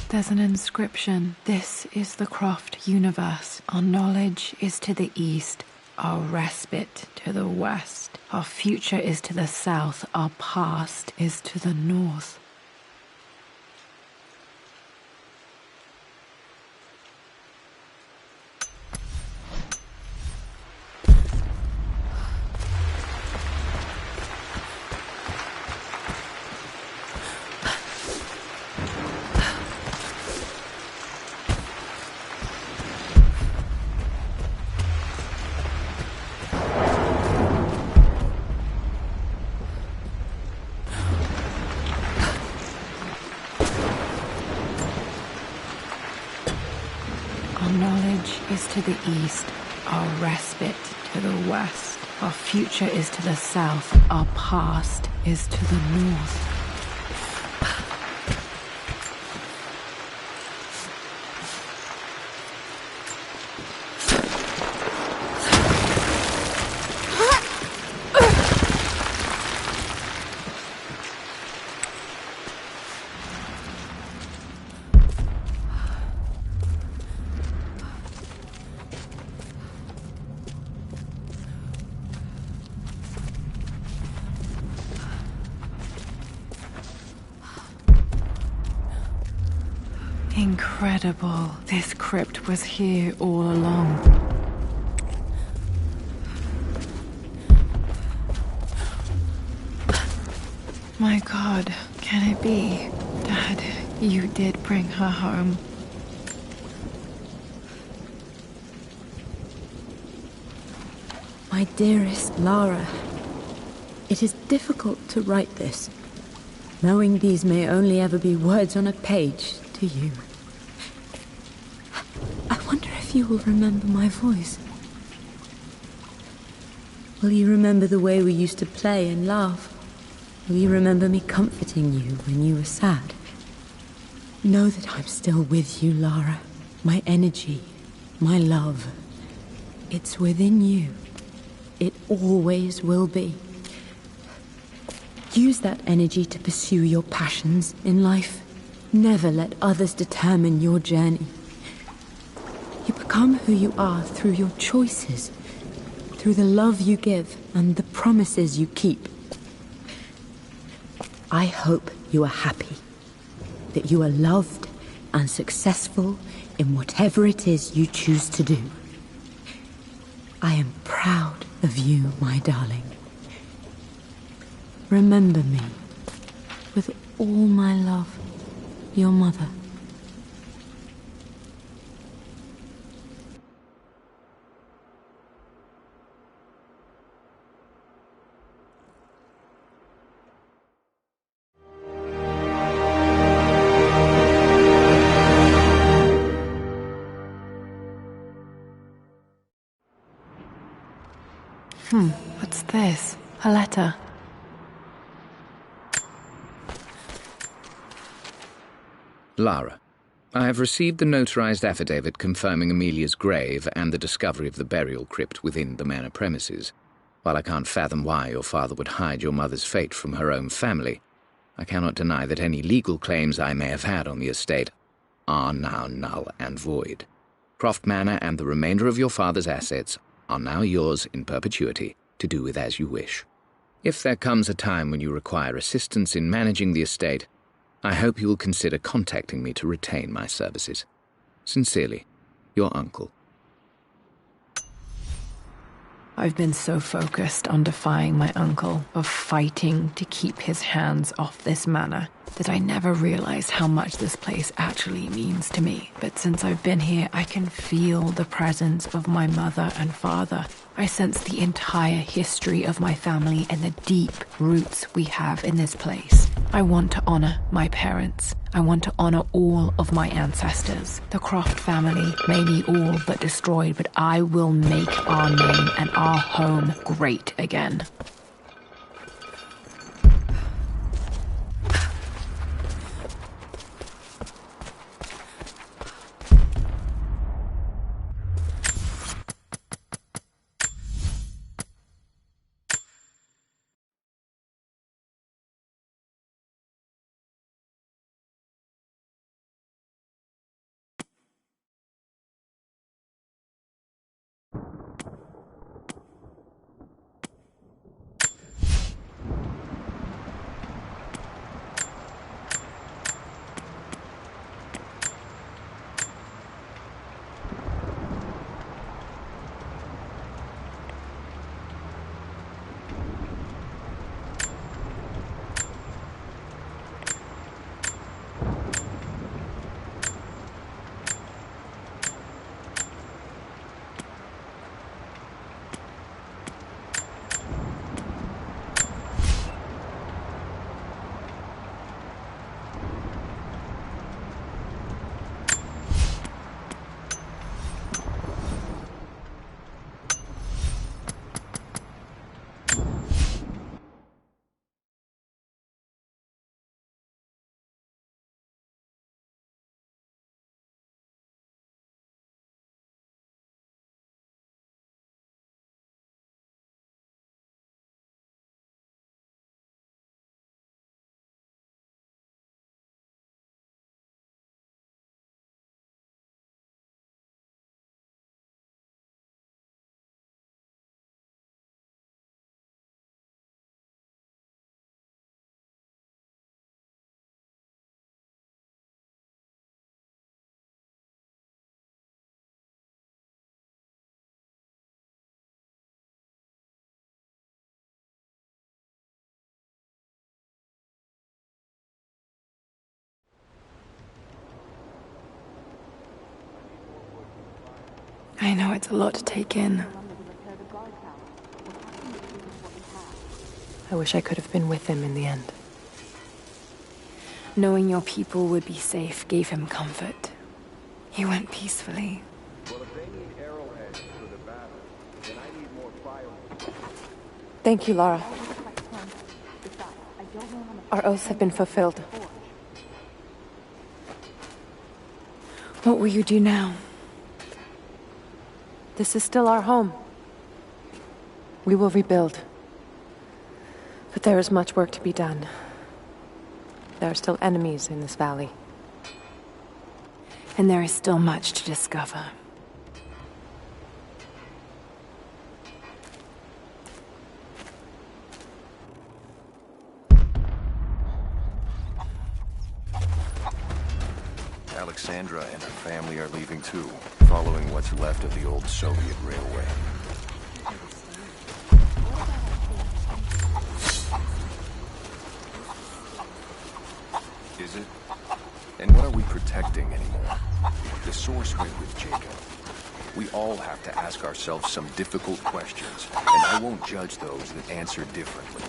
There's an inscription. This is the Croft universe. Our knowledge is to the east. Our respite to the west. Our future is to the south. Our past is to the north. Our knowledge is to the east, our respite to the west. Our future is to the south, our past is to the north. Incredible. This crypt was here all along. My God, can it be? Dad, you did bring her home. My dearest Lara, it is difficult to write this, knowing these may only ever be words on a page to you. I wonder if you will remember my voice. Will you remember the way we used to play and laugh? Will you remember me comforting you when you were sad? Know that I'm still with you, Lara. My energy, my love, it's within you. It always will be. Use that energy to pursue your passions in life. Never let others determine your journey. You become who you are through your choices, through the love you give and the promises you keep. I hope you are happy, that you are loved and successful in whatever it is you choose to do. I am proud of you, my darling. Remember me, with all my love, your mother. What's this? A letter. Lara, I have received the notarized affidavit confirming Amelia's grave and the discovery of the burial crypt within the manor premises. While I can't fathom why your father would hide your mother's fate from her own family, I cannot deny that any legal claims I may have had on the estate are now null and void. Croft Manor and the remainder of your father's assets are now yours in perpetuity to do with as you wish. If there comes a time when you require assistance in managing the estate, I hope you will consider contacting me to retain my services. Sincerely, your uncle. I've been so focused on defying my uncle, of fighting to keep his hands off this manor, that I never realized how much this place actually means to me. But since I've been here, I can feel the presence of my mother and father. I sense the entire history of my family and the deep roots we have in this place. I want to honor my parents. I want to honor all of my ancestors. The Croft family may be all but destroyed, but I will make our name and our home great again. I know it's a lot to take in. I wish I could have been with him in the end. Knowing your people would be safe gave him comfort. He went peacefully. Thank you, Lara. Our oaths have been fulfilled. What will you do now? This is still our home. We will rebuild. But there is much work to be done. There are still enemies in this valley. And there is still much to discover. Alexandra and her family are leaving too, following what's left of the old Soviet railway. Is it? And what are we protecting anymore? The source went with Jacob. We all have to ask ourselves some difficult questions, and I won't judge those that answer differently.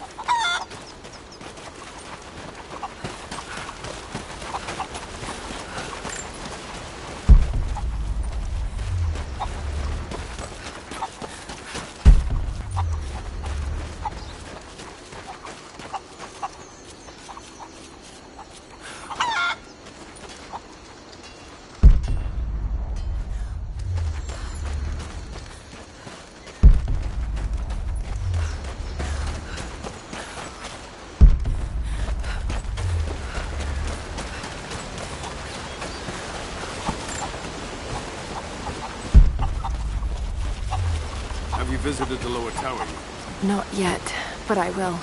Have you visited the lower tower yet? Not yet, but I will.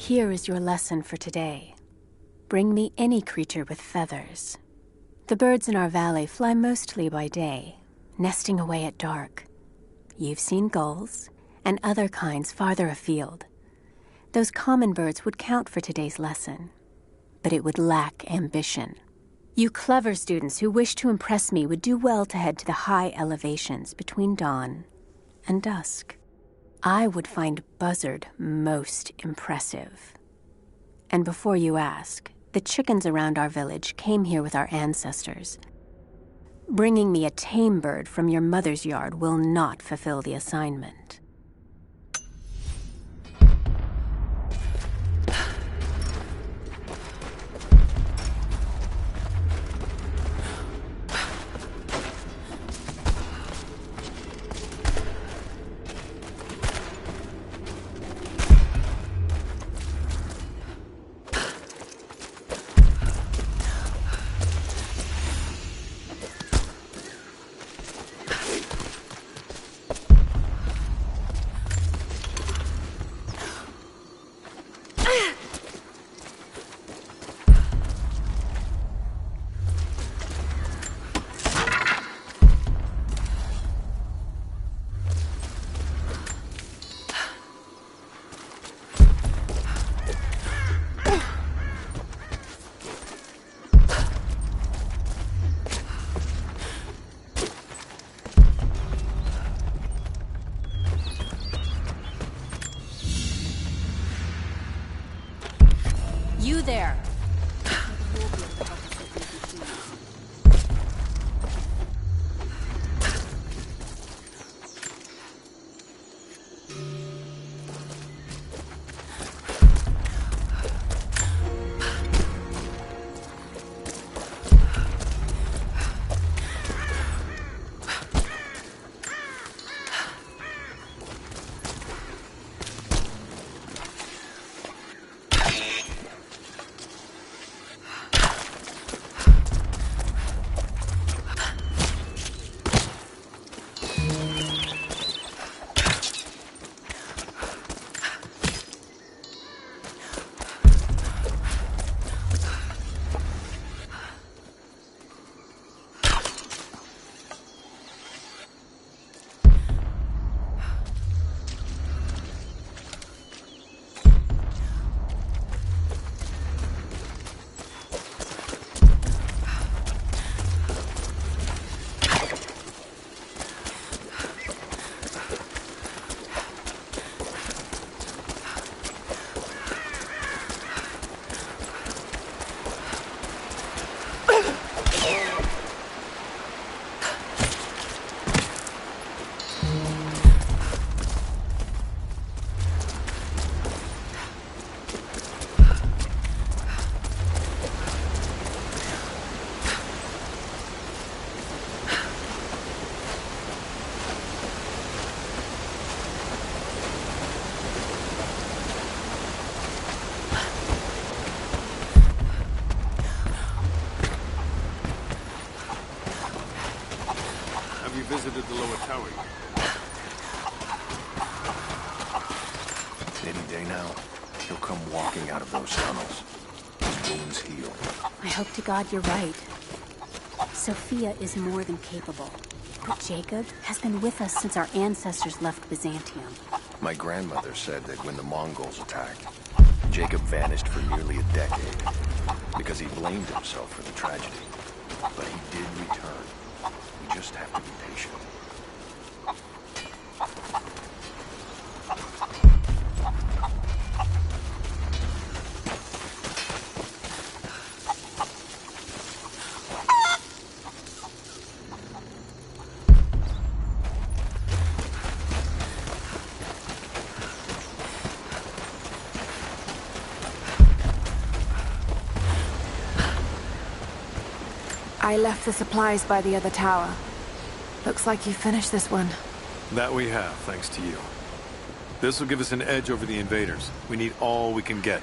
Here is your lesson for today. Bring me any creature with feathers. The birds in our valley fly mostly by day, nesting away at dark. You've seen gulls and other kinds farther afield. Those common birds would count for today's lesson, but it would lack ambition. You clever students who wish to impress me would do well to head to the high elevations between dawn and dusk. I would find Buzzard most impressive. And before you ask, the chickens around our village came here with our ancestors. Bringing me a tame bird from your mother's yard will not fulfill the assignment. You there! Visited the lower tower. Any day now, he'll come walking out of those tunnels. His wounds heal. I hope to God you're right. Sophia is more than capable. But Jacob has been with us since our ancestors left Byzantium. My grandmother said that when the Mongols attacked, Jacob vanished for nearly a decade because he blamed himself for the tragedy. But he did return. We just have to be patient. I left the supplies by the other tower. Looks like you finished this one. That we have, thanks to you. This will give us an edge over the invaders. We need all we can get.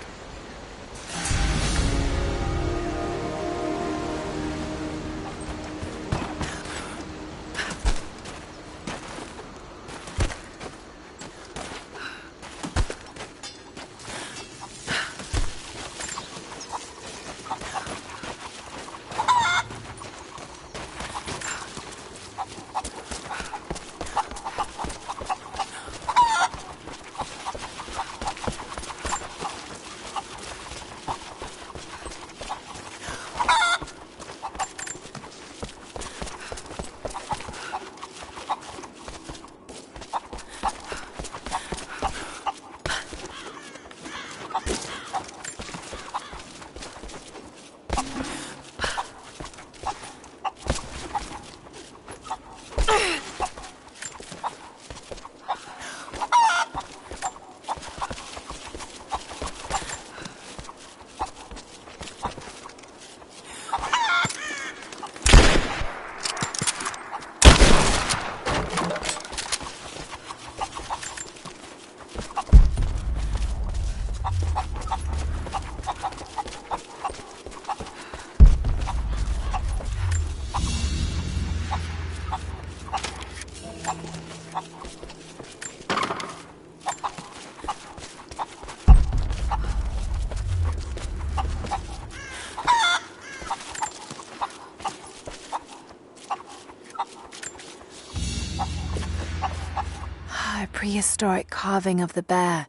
A prehistoric carving of the bear.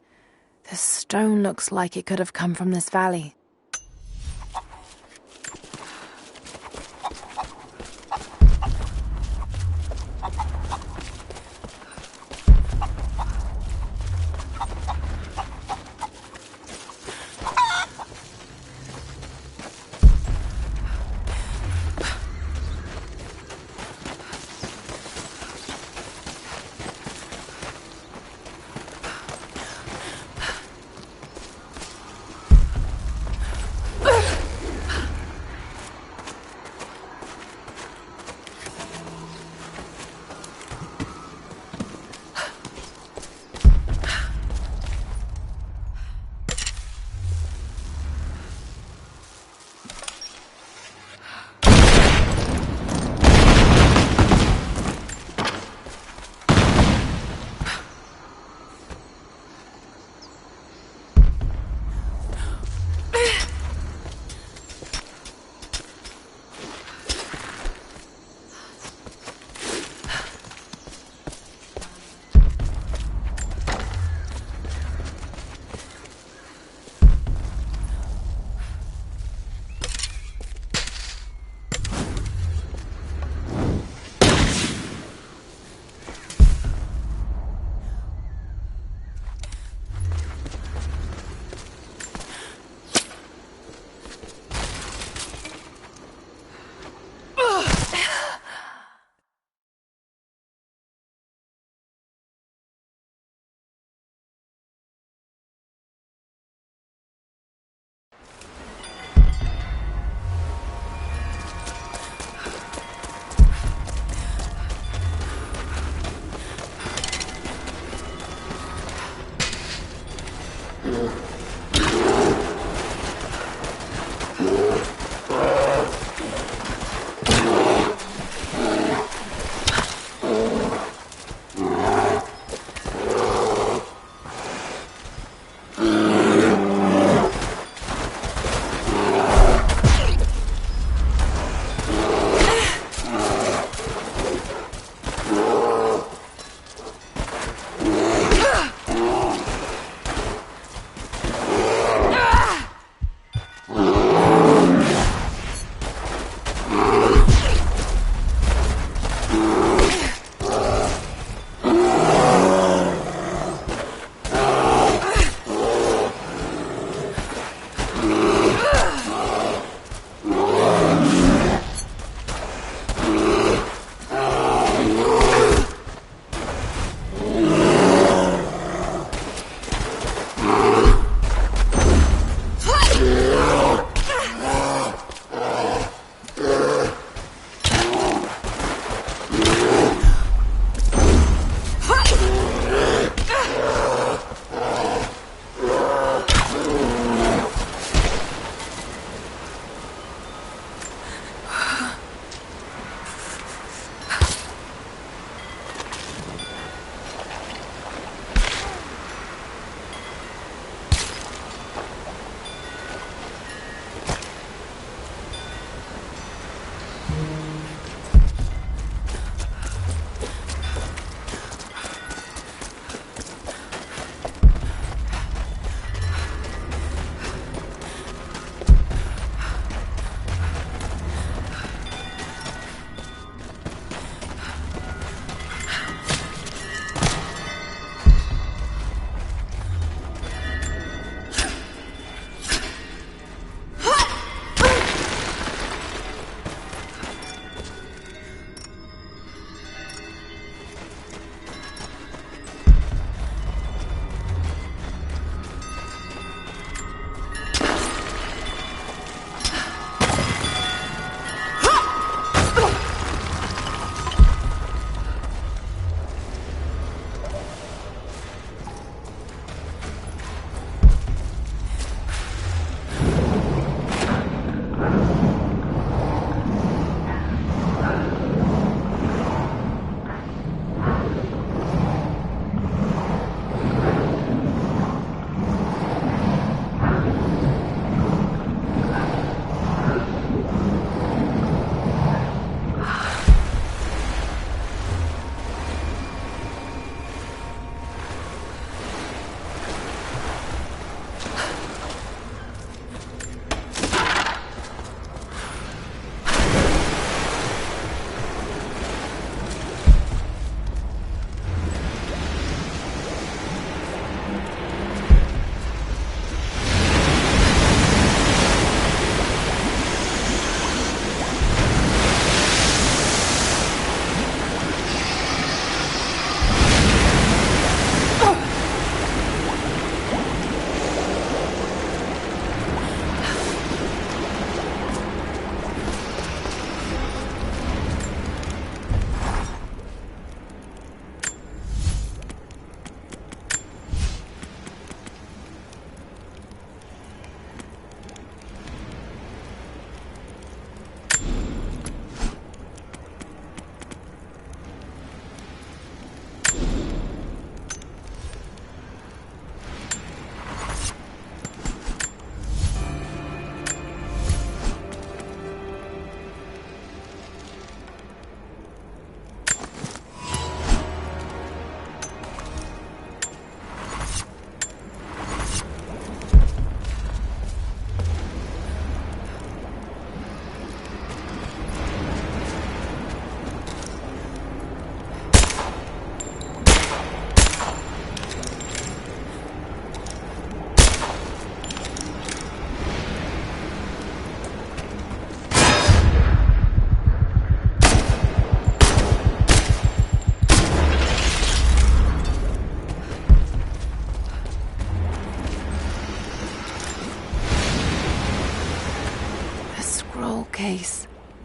The stone looks like it could have come from this valley.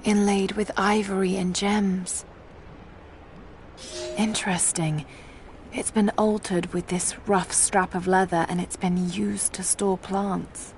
inlaid with ivory and gems. Interesting. It's been altered with this rough strap of leather, and it's been used to store plants.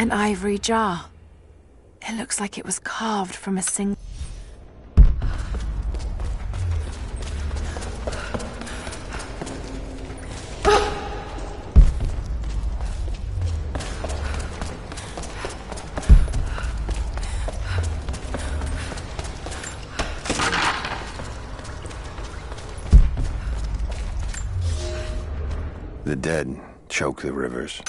An ivory jar. It looks like it was carved from a single... The dead choke the rivers.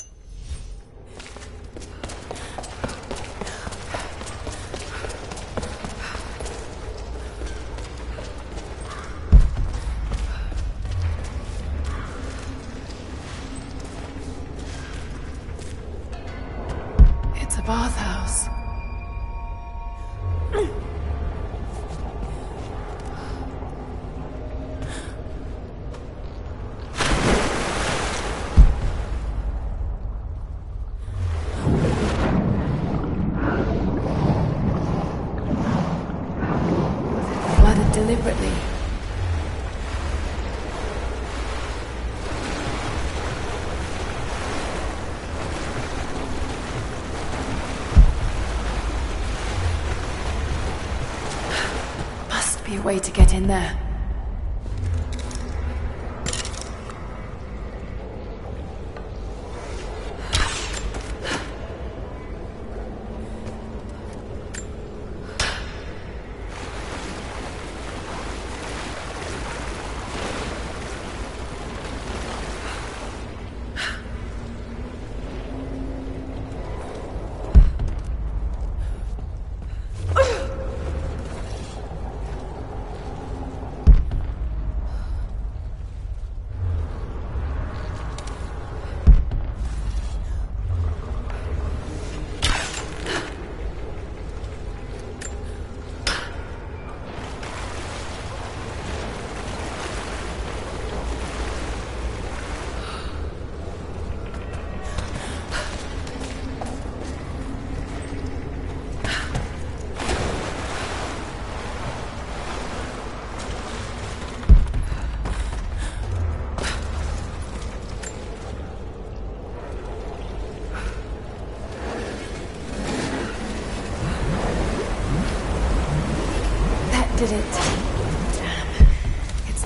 It's a bathhouse. Flooded deliberately. Must be a way to get in there.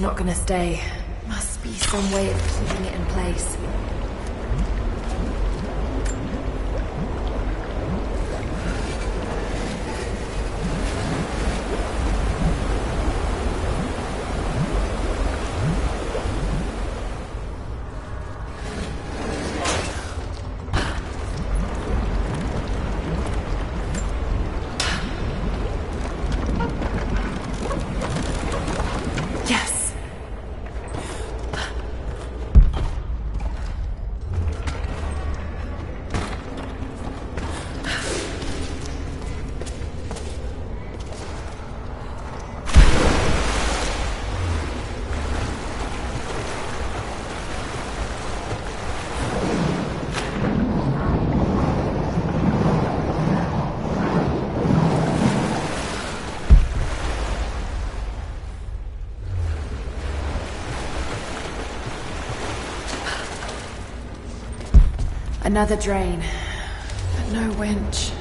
not gonna stay. Must be some way of keeping it in place. Another drain, but no winch.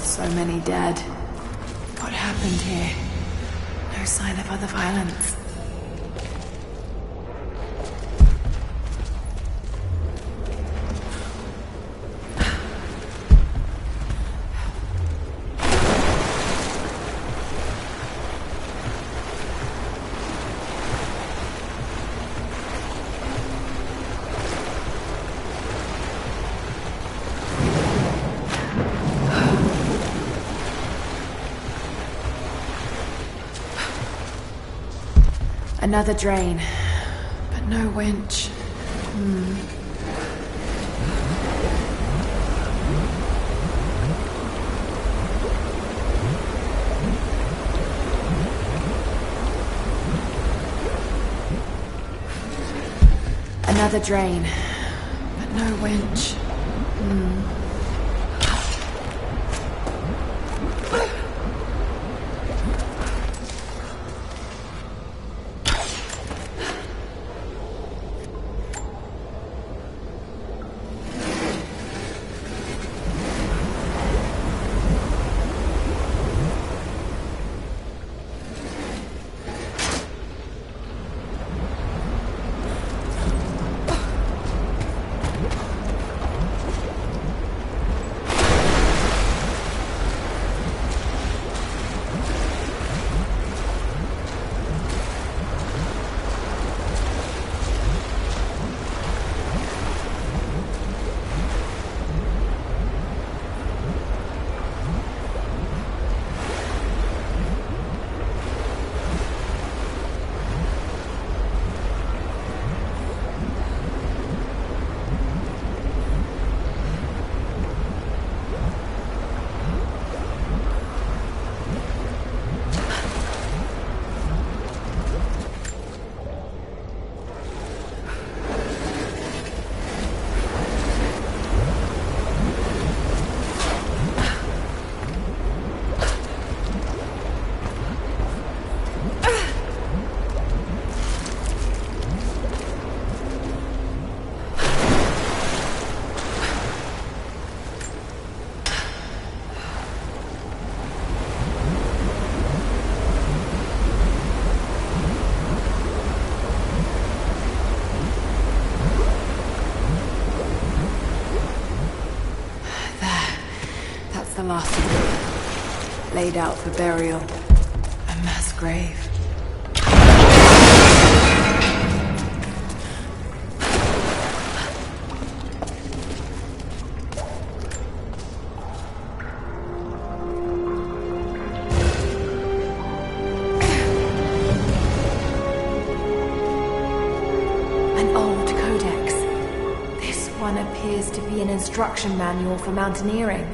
So many dead. What happened here? No sign of other violence. Another drain, but no winch. Another drain, but no winch. laid out for burial. A mass grave. An old codex. This one appears to be an instruction manual for mountaineering.